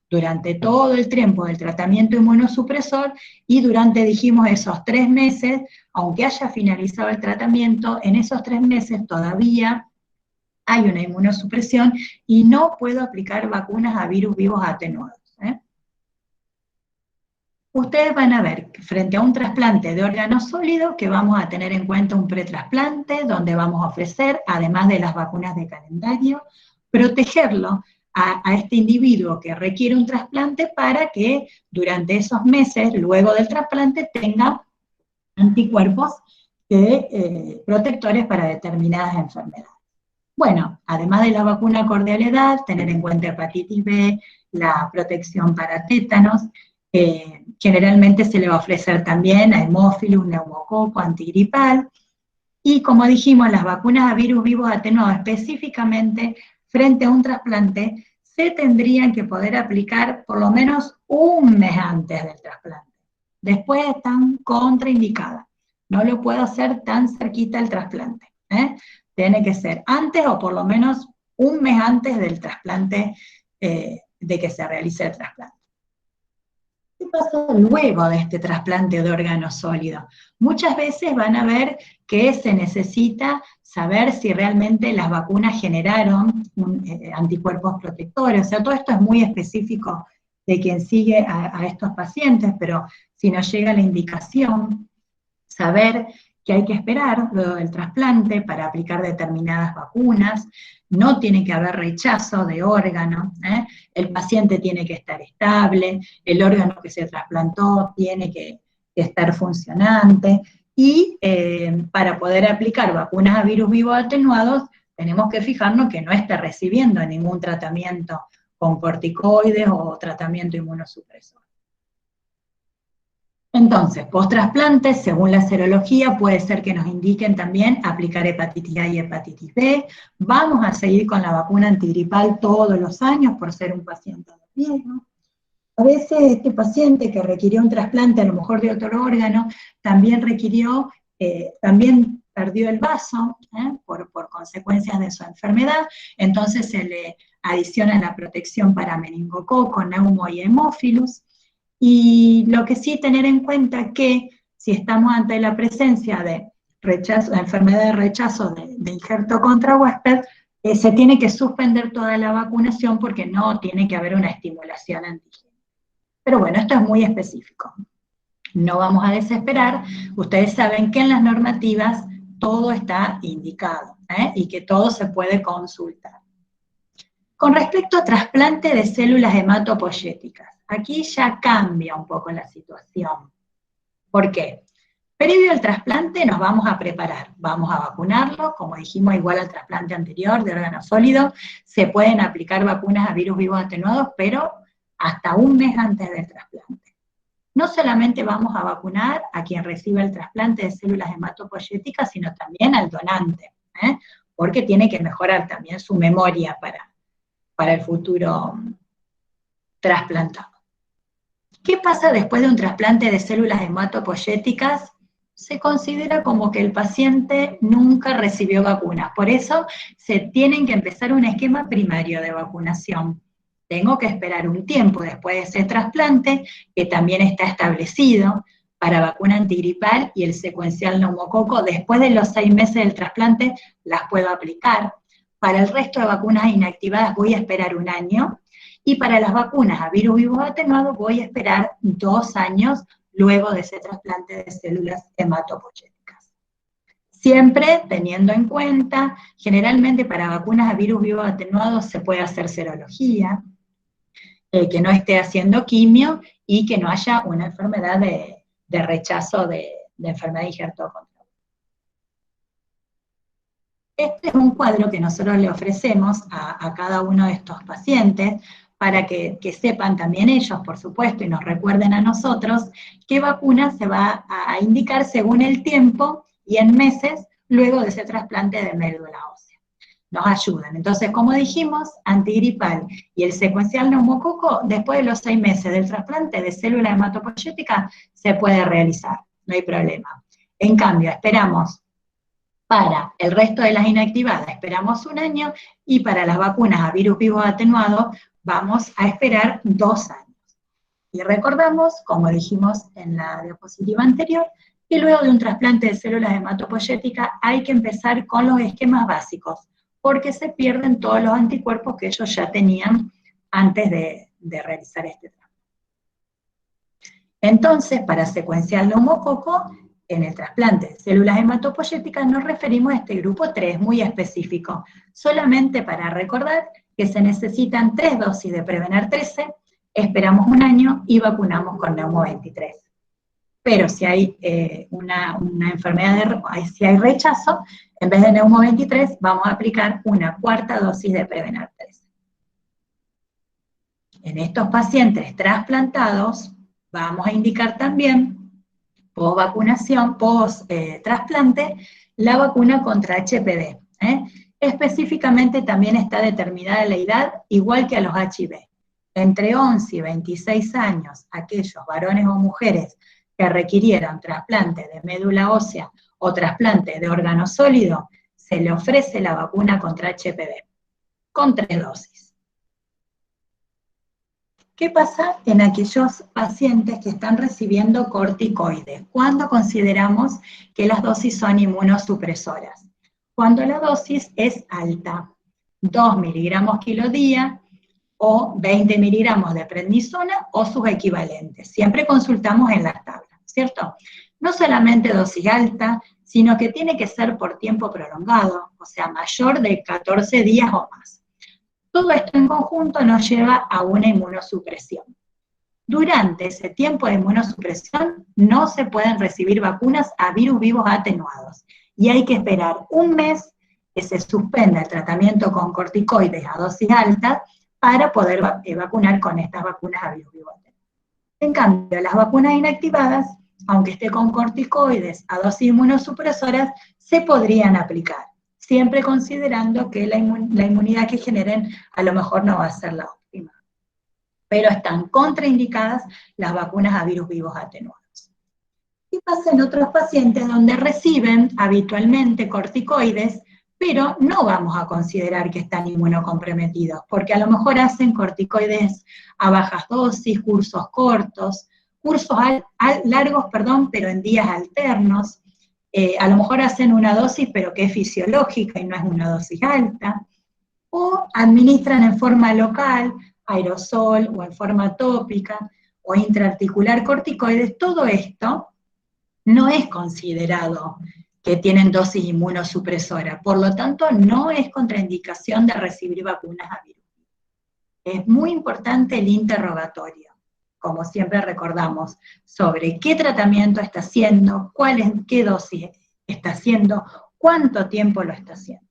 Durante todo el tiempo del tratamiento inmunosupresor y durante, dijimos, esos 3 meses, aunque haya finalizado el tratamiento, en esos 3 meses todavía hay una inmunosupresión y no puedo aplicar vacunas a virus vivos atenuados. Ustedes van a ver que frente a un trasplante de órgano sólido que vamos a tener en cuenta un pretrasplante donde vamos a ofrecer, además de las vacunas de calendario, protegerlo a este individuo que requiere un trasplante para que durante esos meses, luego del trasplante, tenga anticuerpos protectores para determinadas enfermedades. Bueno, además de la vacuna acorde a la edad, tener en cuenta hepatitis B, la protección para tétanos, generalmente se le va a ofrecer también a hemófilus, neumococo, antigripal, y como dijimos, las vacunas a virus vivos atenuados específicamente frente a un trasplante se tendrían que poder aplicar por lo menos 1 mes antes del trasplante. Después están contraindicadas. No lo puedo hacer tan cerquita el trasplante. Tiene que ser antes o por lo menos 1 mes antes del trasplante, de que se realice el trasplante. ¿Qué pasa luego de este trasplante de órgano sólido? Muchas veces van a ver que se necesita saber si realmente las vacunas generaron anticuerpos protectores, o sea, todo esto es muy específico de quien sigue a estos pacientes, pero si nos llega la indicación, saber que hay que esperar luego del trasplante para aplicar determinadas vacunas, no tiene que haber rechazo de órgano, el paciente tiene que estar estable, el órgano que se trasplantó tiene que estar funcionante, y para poder aplicar vacunas a virus vivos atenuados, tenemos que fijarnos que no esté recibiendo ningún tratamiento con corticoides o tratamiento inmunosupresor. Entonces, post-trasplante, según la serología, puede ser que nos indiquen también aplicar hepatitis A y hepatitis B. Vamos a seguir con la vacuna antigripal todos los años por ser un paciente de riesgo. A veces este paciente que requirió un trasplante, a lo mejor de otro órgano, también también perdió el vaso por consecuencias de su enfermedad, entonces se le adiciona la protección para meningococo, neumo y hemófilus. Y lo que sí tener en cuenta que si estamos ante la presencia de rechazo, enfermedad de rechazo de injerto contra huésped, se tiene que suspender toda la vacunación porque no tiene que haber una estimulación antigénica. Pero bueno, esto es muy específico. No vamos a desesperar. Ustedes saben que en las normativas todo está indicado y que todo se puede consultar. Con respecto a trasplante de células hematopoyéticas, aquí ya cambia un poco la situación. ¿Por qué? Previo al trasplante nos vamos a preparar, vamos a vacunarlo, como dijimos, igual al trasplante anterior de órgano sólido, se pueden aplicar vacunas a virus vivos atenuados, pero hasta un mes antes del trasplante. No solamente vamos a vacunar a quien recibe el trasplante de células hematopoyéticas, sino también al donante, porque tiene que mejorar también su memoria para el futuro trasplantado. ¿Qué pasa después de un trasplante de células hematopoyéticas? Se considera como que el paciente nunca recibió vacunas, por eso se tienen que empezar un esquema primario de vacunación. Tengo que esperar un tiempo después de ese trasplante, que también está establecido para vacuna antigripal y el secuencial neumococo. Después de los 6 meses del trasplante las puedo aplicar. Para el resto de vacunas inactivadas voy a esperar 1 año, y para las vacunas a virus vivos atenuados voy a esperar 2 años luego de ese trasplante de células hematopoyéticas. Siempre teniendo en cuenta, generalmente para vacunas a virus vivos atenuados se puede hacer serología, que no esté haciendo quimio y que no haya una enfermedad de rechazo de enfermedad de injerto contra. Este es un cuadro que nosotros le ofrecemos a cada uno de estos pacientes para que sepan también ellos, por supuesto, y nos recuerden a nosotros, qué vacuna se va a indicar según el tiempo y en meses luego de ese trasplante de médula ósea. Nos ayudan. Entonces, como dijimos, antigripal y el secuencial neumococo, después de los 6 meses del trasplante de célula hematopoyética, se puede realizar, no hay problema. En cambio, esperamos para el resto de las inactivadas, esperamos 1 año, y para las vacunas a virus vivos atenuados, vamos a esperar 2 años. Y recordamos, como dijimos en la diapositiva anterior, que luego de un trasplante de células hematopoyéticas hay que empezar con los esquemas básicos, porque se pierden todos los anticuerpos que ellos ya tenían antes de realizar este trasplante. Entonces, para secuencial neumococo, en el trasplante de células hematopoyéticas nos referimos a este grupo 3, muy específico, solamente para recordar que se necesitan 3 dosis de Prevenar 13, esperamos 1 año y vacunamos con Neumo 23. Pero si hay una enfermedad, si hay rechazo, en vez de Neumo 23, vamos a aplicar una 4ª dosis de Prevenar 13. En estos pacientes trasplantados, vamos a indicar también, post-vacunación, post-trasplante, la vacuna contra HPV. Específicamente también está determinada la edad, igual que a los HIV. Entre 11 y 26 años, aquellos varones o mujeres que requirieron trasplante de médula ósea o trasplante de órgano sólido, se le ofrece la vacuna contra HPV, con 3 dosis. ¿Qué pasa en aquellos pacientes que están recibiendo corticoides? ¿Cuándo consideramos que las dosis son inmunosupresoras? Cuando la dosis es alta, 2 miligramos kilo día, o 20 miligramos de prednisona o sus equivalentes. Siempre consultamos en las tablas, ¿cierto? No solamente dosis alta, sino que tiene que ser por tiempo prolongado, o sea, mayor de 14 días o más. Todo esto en conjunto nos lleva a una inmunosupresión. Durante ese tiempo de inmunosupresión no se pueden recibir vacunas a virus vivos atenuados y hay que esperar un mes que se suspenda el tratamiento con corticoides a dosis alta para poder vacunar con estas vacunas a virus vivos atenuados. En cambio, las vacunas inactivadas, aunque esté con corticoides a dosis inmunosupresoras, se podrían aplicar, siempre considerando que la inmunidad que generen a lo mejor no va a ser la óptima. Pero están contraindicadas las vacunas a virus vivos atenuados. ¿Qué pasa en otros pacientes donde reciben habitualmente corticoides, pero no vamos a considerar que están inmunocomprometidos, porque a lo mejor hacen corticoides a bajas dosis, cursos cortos, cursos largos, pero en días alternos, a lo mejor hacen una dosis, pero que es fisiológica y no es una dosis alta, o administran en forma local, aerosol o en forma tópica, o intraarticular corticoides. Todo esto no es considerado que tienen dosis inmunosupresora, por lo tanto no es contraindicación de recibir vacunas a virus. Es muy importante el interrogatorio, como siempre recordamos, sobre qué tratamiento está haciendo, qué dosis está haciendo, cuánto tiempo lo está haciendo.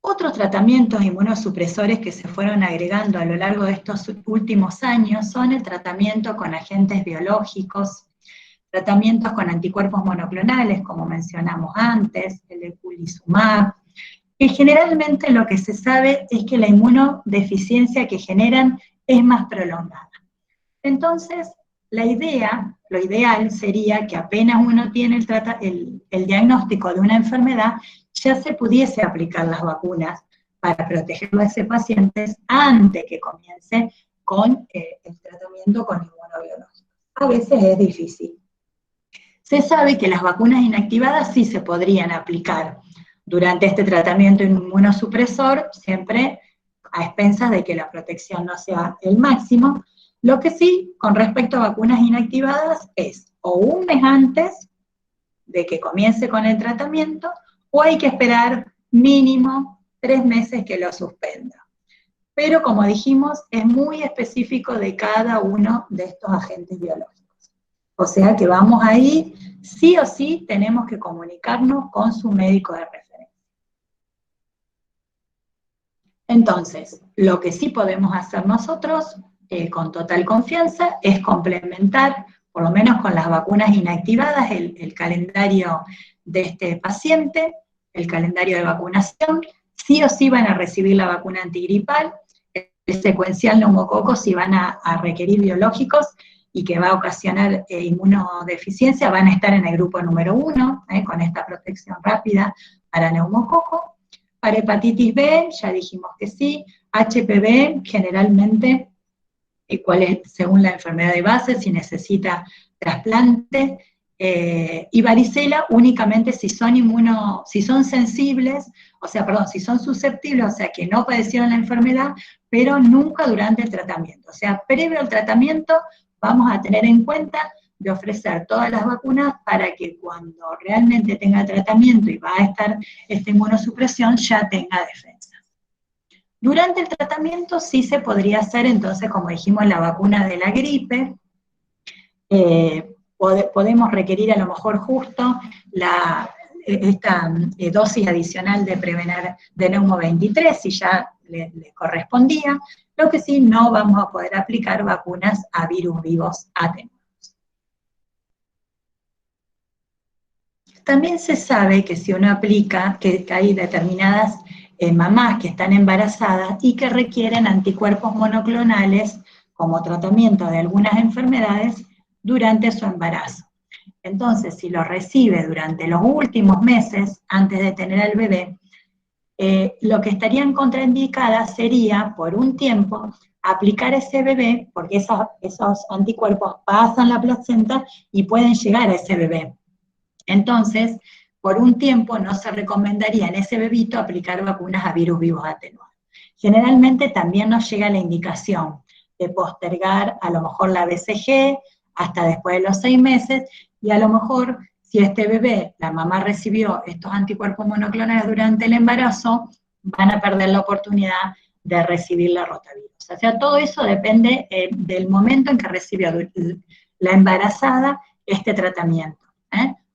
Otros tratamientos inmunosupresores que se fueron agregando a lo largo de estos últimos años son el tratamiento con agentes biológicos, tratamientos con anticuerpos monoclonales, como mencionamos antes, el eculizumab, que generalmente lo que se sabe es que la inmunodeficiencia que generan es más prolongada. Entonces, lo ideal sería que apenas uno tiene el diagnóstico de una enfermedad, ya se pudiese aplicar las vacunas para protegerlo a ese paciente antes que comience con el tratamiento con inmunobiológicos. A veces es difícil. Se sabe que las vacunas inactivadas sí se podrían aplicar durante este tratamiento inmunosupresor, siempre a expensas de que la protección no sea el máximo. Lo que sí, con respecto a vacunas inactivadas, es o un mes antes de que comience con el tratamiento, o hay que esperar mínimo 3 meses que lo suspenda. Pero como dijimos, es muy específico de cada uno de estos agentes biológicos. O sea que vamos ahí, sí o sí tenemos que comunicarnos con su médico de referencia. Entonces, lo que sí podemos hacer nosotros, con total confianza, es complementar, por lo menos con las vacunas inactivadas, el calendario de este paciente, el calendario de vacunación. Sí o sí van a recibir la vacuna antigripal, el secuencial neumococo si van a requerir biológicos y que va a ocasionar inmunodeficiencia, van a estar en el grupo número 1, con esta protección rápida para neumococo. Para hepatitis B, ya dijimos que sí. HPV, generalmente, cuál es según la enfermedad de base, si necesita trasplante. Y varicela únicamente si son sensibles, si son susceptibles, o sea que no padecieron la enfermedad, pero nunca durante el tratamiento. O sea, previo al tratamiento vamos a tener en cuenta de ofrecer todas las vacunas para que cuando realmente tenga tratamiento y va a estar esta inmunosupresión ya tenga defensa. Durante el tratamiento sí se podría hacer entonces, como dijimos, la vacuna de la gripe. Podemos requerir a lo mejor justo esta dosis adicional de Prevenar de Neumo 23, si ya le correspondía. Lo que sí, no vamos a poder aplicar vacunas a virus vivos atenuados. También se sabe que si uno aplica, que hay determinadas mamás que están embarazadas y que requieren anticuerpos monoclonales como tratamiento de algunas enfermedades durante su embarazo. Entonces, si lo recibe durante los últimos meses, antes de tener al bebé, lo que estarían contraindicadas sería, por un tiempo, aplicar a ese bebé, porque esos anticuerpos pasan la placenta y pueden llegar a ese bebé. Entonces, por un tiempo no se recomendaría en ese bebito aplicar vacunas a virus vivos atenuados. Generalmente también nos llega la indicación de postergar a lo mejor la BCG hasta después de los 6 meses, y a lo mejor si este bebé, la mamá recibió estos anticuerpos monoclonales durante el embarazo, van a perder la oportunidad de recibir la rotavirus. O sea, todo eso depende del momento en que recibió la embarazada este tratamiento.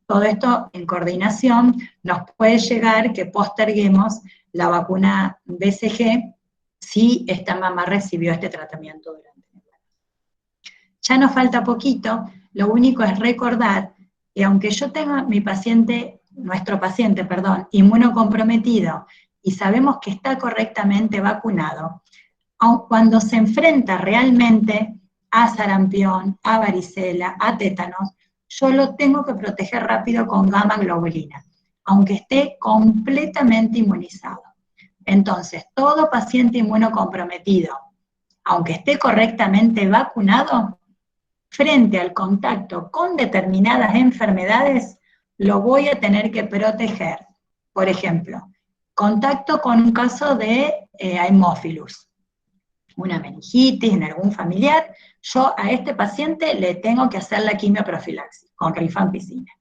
Todo esto en coordinación nos puede llegar que posterguemos la vacuna BCG si esta mamá recibió este tratamiento durante el embarazo. Ya nos falta poquito, lo único es recordar que aunque yo tenga nuestro paciente, inmunocomprometido, y sabemos que está correctamente vacunado, aun cuando se enfrenta realmente a sarampión, a varicela, a tétanos, yo lo tengo que proteger rápido con gamma globulina, aunque esté completamente inmunizado. Entonces, todo paciente inmunocomprometido, aunque esté correctamente vacunado, frente al contacto con determinadas enfermedades, lo voy a tener que proteger. Por ejemplo, contacto con un caso de Haemophilus, una meningitis en algún familiar, yo a este paciente le tengo que hacer la quimioprofilaxis con rifampicina.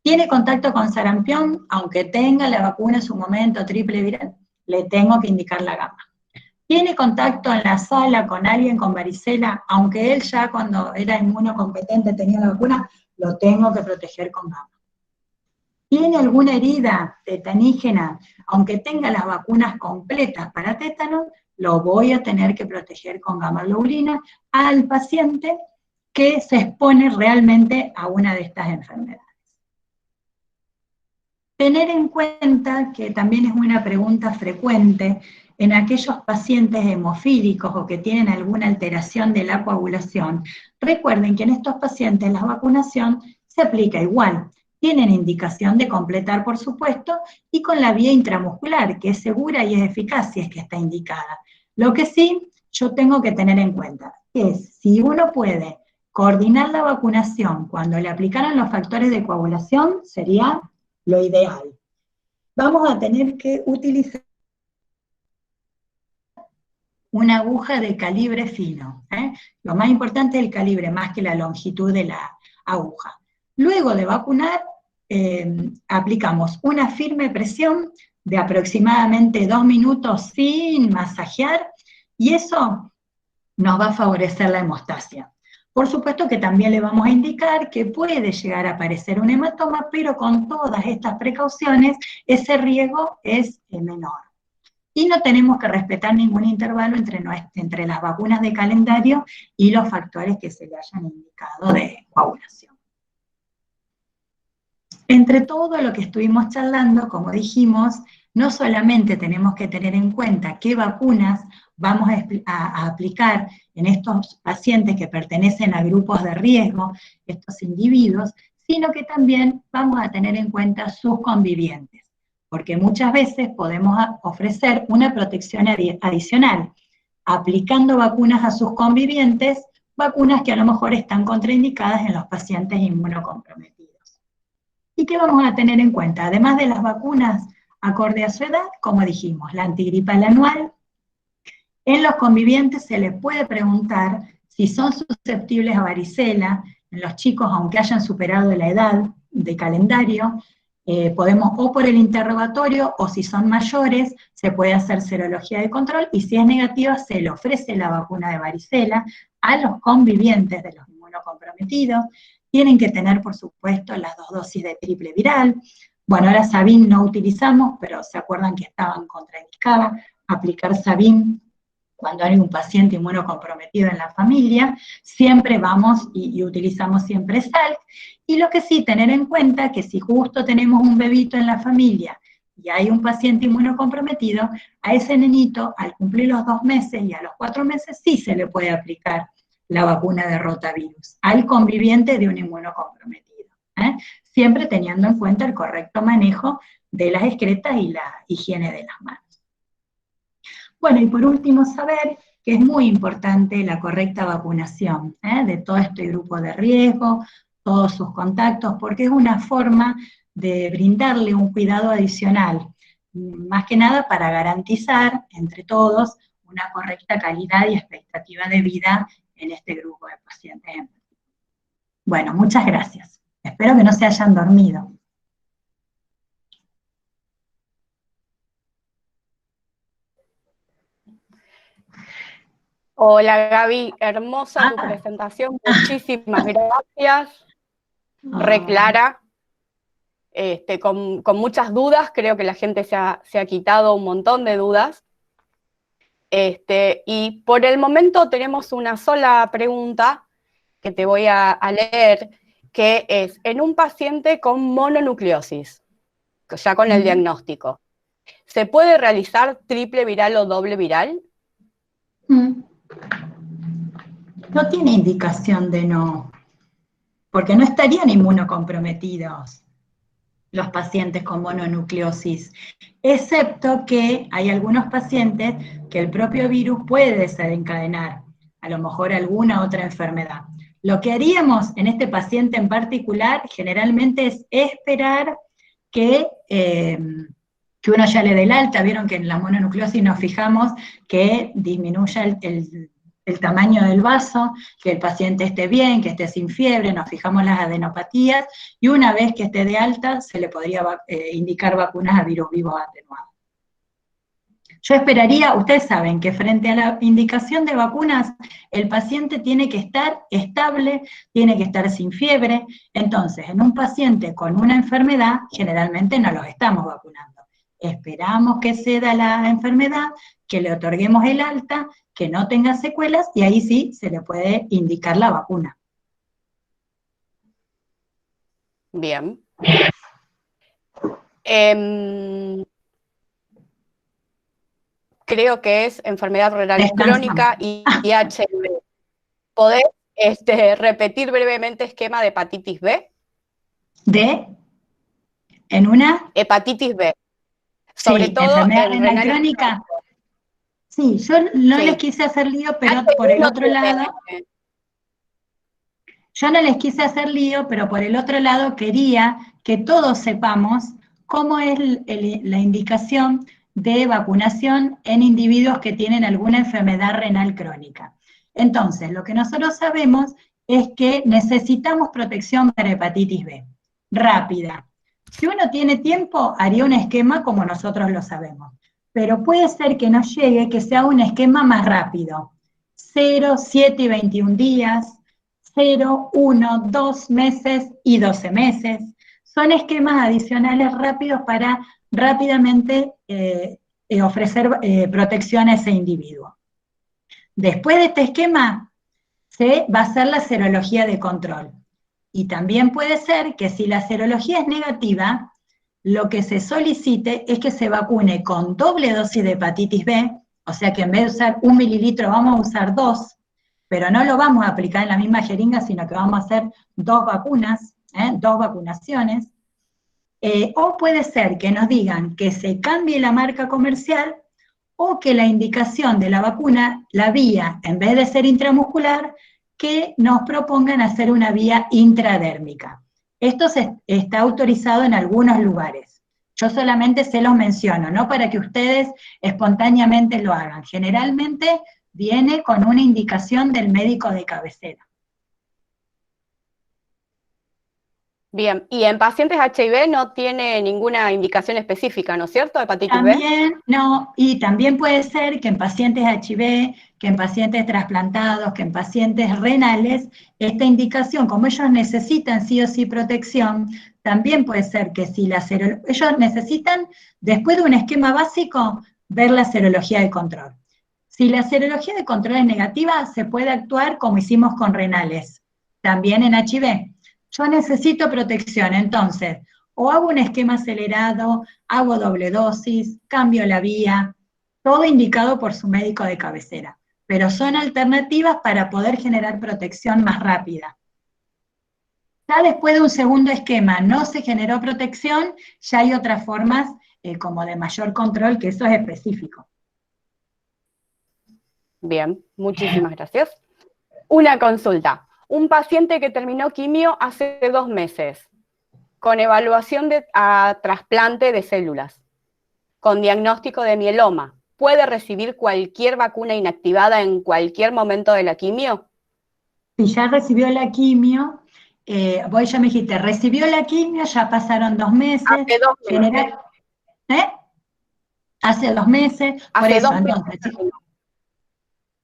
Tiene contacto con sarampión, aunque tenga la vacuna en su momento triple viral, le tengo que indicar la gamma. Tiene contacto en la sala con alguien con varicela, aunque él ya cuando era inmunocompetente tenía la vacuna, lo tengo que proteger con gamma. Tiene alguna herida tetanígena, aunque tenga las vacunas completas para tétano, lo voy a tener que proteger con gamma globulina al paciente que se expone realmente a una de estas enfermedades. Tener en cuenta que también es una pregunta frecuente en aquellos pacientes hemofílicos o que tienen alguna alteración de la coagulación. Recuerden que en estos pacientes la vacunación se aplica igual. Tienen indicación de completar, por supuesto, y con la vía intramuscular, que es segura y es eficaz si es que está indicada. Lo que sí yo tengo que tener en cuenta es, si uno puede coordinar la vacunación cuando le aplicaran los factores de coagulación, sería lo ideal. Vamos a tener que utilizar una aguja de calibre fino. Lo más importante es el calibre, más que la longitud de la aguja. Luego de vacunar, aplicamos una firme presión de aproximadamente 2 minutos sin masajear, y eso nos va a favorecer la hemostasia. Por supuesto que también le vamos a indicar que puede llegar a aparecer un hematoma, pero con todas estas precauciones, ese riesgo es menor. Y no tenemos que respetar ningún intervalo entre las vacunas de calendario y los factores que se le hayan indicado de coagulación. Entre todo lo que estuvimos charlando, como dijimos, no solamente tenemos que tener en cuenta qué vacunas vamos a aplicar en estos pacientes que pertenecen a grupos de riesgo, estos individuos, sino que también vamos a tener en cuenta sus convivientes, porque muchas veces podemos ofrecer una protección adicional, aplicando vacunas a sus convivientes, vacunas que a lo mejor están contraindicadas en los pacientes inmunocomprometidos. ¿Y qué vamos a tener en cuenta? Además de las vacunas acorde a su edad, como dijimos, la antigripal anual, en los convivientes se les puede preguntar si son susceptibles a varicela. En los chicos, aunque hayan superado la edad de calendario, podemos o por el interrogatorio, o si son mayores, se puede hacer serología de control, y si es negativa, se le ofrece la vacuna de varicela a los convivientes de los inmunocomprometidos. Tienen que tener, por supuesto, las 2 dosis de triple viral. Bueno, ahora Sabin no utilizamos, pero se acuerdan que estaban contraindicadas. Aplicar Sabin cuando hay un paciente inmunocomprometido en la familia, siempre vamos y utilizamos siempre Salk. Y lo que sí, tener en cuenta que si justo tenemos un bebito en la familia y hay un paciente inmunocomprometido, a ese nenito, al cumplir los 2 meses y a los 4 meses, sí se le puede aplicar la vacuna de rotavirus al conviviente de un inmunocomprometido, siempre teniendo en cuenta el correcto manejo de las excretas y la higiene de las manos. Bueno, y por último, saber que es muy importante la correcta vacunación de todo este grupo de riesgo, todos sus contactos, porque es una forma de brindarle un cuidado adicional, más que nada para garantizar entre todos una correcta calidad y expectativa de vida en este grupo de pacientes. Bueno, muchas gracias. Espero que no se hayan dormido. Hola Gaby, hermosa tu presentación, muchísimas gracias, re clara, con muchas dudas, creo que la gente se ha quitado un montón de dudas. Y por el momento tenemos una sola pregunta que te voy a leer, que es, en un paciente con mononucleosis, ya con el diagnóstico, ¿se puede realizar triple viral o doble viral? No tiene indicación de no, porque no estarían inmunocomprometidos los pacientes con mononucleosis, excepto que hay algunos pacientes que el propio virus puede desencadenar, a lo mejor alguna otra enfermedad. Lo que haríamos en este paciente en particular generalmente es esperar que uno ya le dé el alta. Vieron que en la mononucleosis nos fijamos que disminuya el tamaño del vaso, que el paciente esté bien, que esté sin fiebre, nos fijamos las adenopatías, y una vez que esté de alta se le podría indicar vacunas a virus vivos atenuados. Yo esperaría, ustedes saben que frente a la indicación de vacunas, el paciente tiene que estar estable, tiene que estar sin fiebre. Entonces, en un paciente con una enfermedad, generalmente no los estamos vacunando. Esperamos que ceda la enfermedad, que le otorguemos el alta, que no tenga secuelas, y ahí sí se le puede indicar la vacuna. Bien. Creo que es enfermedad renal crónica y HIV. ¿Podés repetir brevemente esquema de hepatitis B? ¿En una? Hepatitis B. Sí, Sobre todo enfermedad en renal crónica. Sí, yo no les quise hacer lío, pero por el otro lado... Yo no les quise hacer lío, pero por el otro lado quería que todos sepamos cómo es la indicación de vacunación en individuos que tienen alguna enfermedad renal crónica. Entonces, lo que nosotros sabemos es que necesitamos protección para hepatitis B, rápida. Si uno tiene tiempo, haría un esquema como nosotros lo sabemos, pero puede ser que nos llegue que sea un esquema más rápido, 0, 7 y 21 días, 0, 1, 2 meses y 12 meses. Son esquemas adicionales rápidos para rápidamente ofrecer protección a ese individuo. Después de este esquema, se va a hacer la serología de control. Y también puede ser que si la serología es negativa, lo que se solicite es que se vacune con doble dosis de hepatitis B, o sea que en vez de usar 1 mililitro vamos a usar 2, pero no lo vamos a aplicar en la misma jeringa, sino que vamos a hacer 2 vacunas, 2 vacunaciones. O puede ser que nos digan que se cambie la marca comercial, o que la indicación de la vacuna, la vía, en vez de ser intramuscular, que nos propongan hacer una vía intradérmica. Esto está autorizado en algunos lugares. Yo solamente se los menciono, no para que ustedes espontáneamente lo hagan. Generalmente viene con una indicación del médico de cabecera. Bien, y en pacientes HIV no tiene ninguna indicación específica, ¿no es cierto? Hepatitis también, B. No, y también puede ser que en pacientes HIV, que en pacientes trasplantados, que en pacientes renales, esta indicación, como ellos necesitan sí o sí protección, también puede ser que si ellos necesitan, después de un esquema básico, ver la serología de control. Si la serología de control es negativa, se puede actuar como hicimos con renales, también en HIV. Yo necesito protección, entonces, o hago un esquema acelerado, hago doble dosis, cambio la vía, todo indicado por su médico de cabecera. Pero son alternativas para poder generar protección más rápida. Ya después de un segundo esquema no se generó protección, ya hay otras formas como de mayor control, que eso es específico. Bien, muchísimas gracias. Una consulta. Un paciente que terminó quimio hace 2 meses, con evaluación a trasplante de células. con diagnóstico de mieloma puede recibir cualquier vacuna inactivada en cualquier momento de la quimio? Si ya recibió la quimio, vos ya me dijiste, recibió la quimio, ya pasaron 2 meses. Hace 2 meses. ¿Eh? Hace 2 meses, por Hace eso, 2 meses entonces,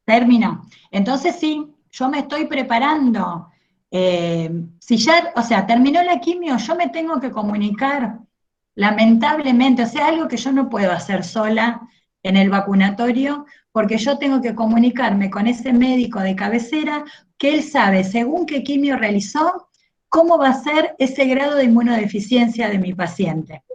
terminó. Entonces sí, yo me estoy preparando. Si ya, o sea, terminó la quimio, yo me tengo que comunicar, lamentablemente, o sea, algo que yo no puedo hacer sola en el vacunatorio, porque yo tengo que comunicarme con ese médico de cabecera, que él sabe, según qué quimio realizó, cómo va a ser ese grado de inmunodeficiencia de mi paciente.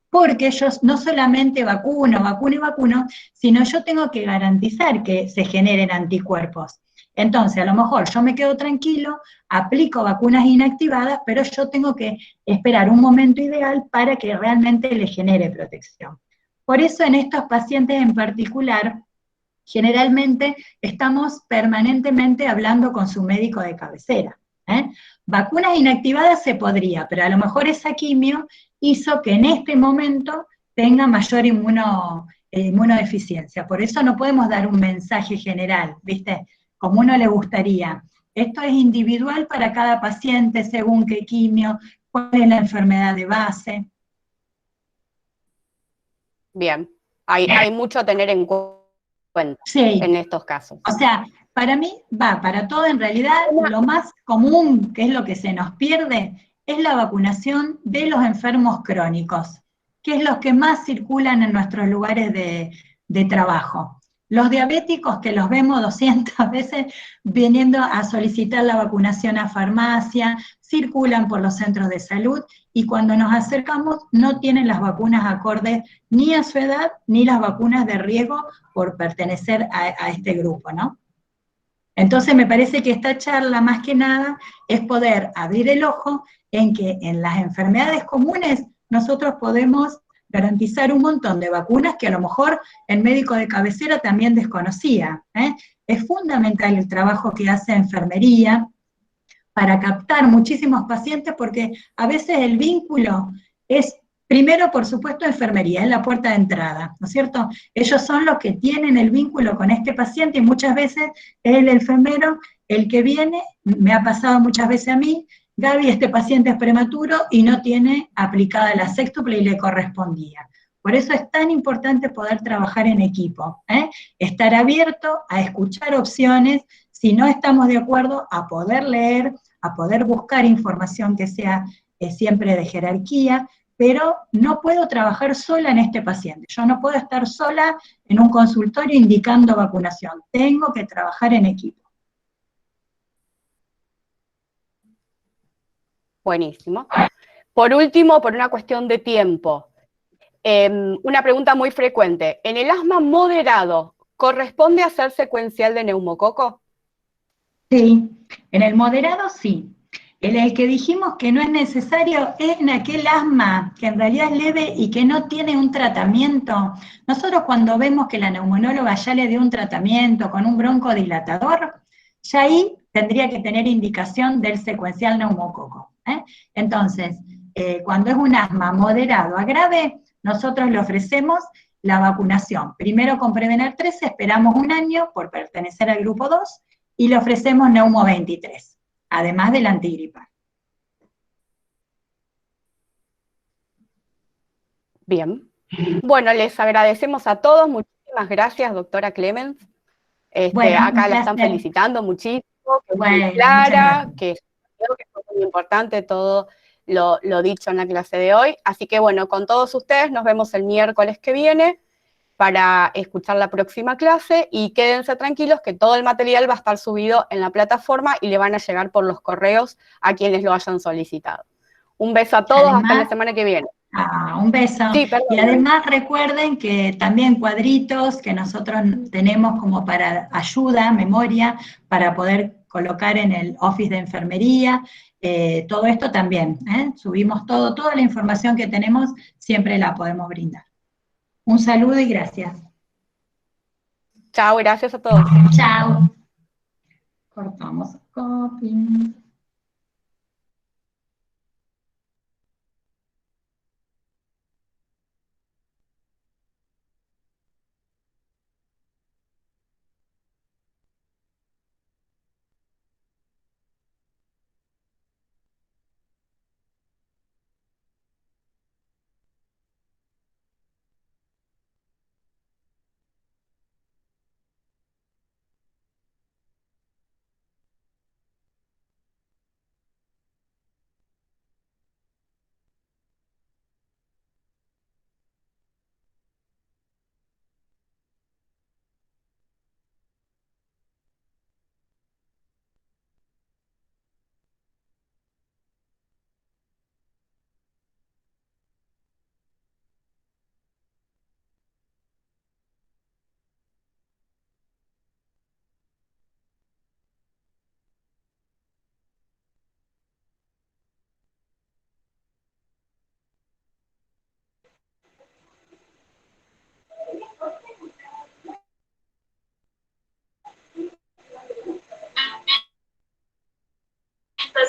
Porque yo no solamente vacuno, sino yo tengo que garantizar que se generen anticuerpos. Entonces, a lo mejor yo me quedo tranquilo, aplico vacunas inactivadas, pero yo tengo que esperar un momento ideal para que realmente le genere protección. Por eso en estos pacientes en particular, generalmente estamos permanentemente hablando con su médico de cabecera. Vacunas inactivadas se podría, pero a lo mejor esa quimio hizo que en este momento tenga mayor inmunodeficiencia. Por eso no podemos dar un mensaje general, ¿viste? Como uno le gustaría. Esto es individual para cada paciente, según qué quimio, cuál es la enfermedad de base. Bien, hay mucho a tener en cuenta Sí. en estos casos. O sea, para mí, para todo en realidad, lo más común, que es lo que se nos pierde, es la vacunación de los enfermos crónicos, que es los que más circulan en nuestros lugares de trabajo. Los diabéticos, que los vemos 200 veces viniendo a solicitar la vacunación a farmacia, circulan por los centros de salud, y cuando nos acercamos no tienen las vacunas acordes ni a su edad, ni las vacunas de riesgo por pertenecer a este grupo, ¿no? Entonces me parece que esta charla, más que nada, es poder abrir el ojo en que en las enfermedades comunes nosotros podemos garantizar un montón de vacunas que a lo mejor el médico de cabecera también desconocía. Es fundamental el trabajo que hace enfermería para captar muchísimos pacientes, porque a veces el vínculo es, primero, por supuesto, enfermería, es la puerta de entrada, ¿no es cierto? Ellos son los que tienen el vínculo con este paciente, y muchas veces es el enfermero el que viene, me ha pasado muchas veces a mí, Gaby, este paciente es prematuro y no tiene aplicada la sextuple y le correspondía. Por eso es tan importante poder trabajar en equipo, estar abierto a escuchar opciones, si no estamos de acuerdo, a poder leer, a poder buscar información que sea siempre de jerarquía, pero no puedo trabajar sola en este paciente. Yo no puedo estar sola en un consultorio indicando vacunación. Tengo que trabajar en equipo. Buenísimo. Por último, por una cuestión de tiempo, una pregunta muy frecuente. ¿En el asma moderado corresponde hacer secuencial de neumococo? Sí, en el moderado sí. En el que dijimos que no es necesario es en aquel asma que en realidad es leve y que no tiene un tratamiento. Nosotros cuando vemos que la neumonóloga ya le dio un tratamiento con un broncodilatador, ya ahí tendría que tener indicación del secuencial neumococo. Entonces, cuando es un asma moderado a grave, nosotros le ofrecemos la vacunación. Primero con Prevenar 13 esperamos 1 año por pertenecer al grupo 2, y le ofrecemos Neumo 23, además del antigripal. Bien. Bueno, les agradecemos a todos. Muchísimas gracias, doctora Clemens. Bueno, acá la están felicitando muchísimo, que es muy clara, que creo que fue muy importante todo lo dicho en la clase de hoy. Así que bueno, con todos ustedes nos vemos el miércoles que viene para escuchar la próxima clase, y quédense tranquilos que todo el material va a estar subido en la plataforma y le van a llegar por los correos a quienes lo hayan solicitado. Un beso a todos, además, hasta la semana que viene. Un beso. Sí, y además recuerden que también cuadritos que nosotros tenemos como para ayuda, memoria, para poder colocar en el office de enfermería, todo esto también, subimos toda la información que tenemos, siempre la podemos brindar. Un saludo y gracias. Chao, gracias a todos. Chao. Cortamos copy.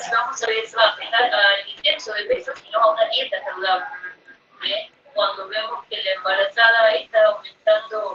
si vamos a apelar al descenso de peso, sino a una dieta saludable. Cuando vemos que la embarazada está aumentando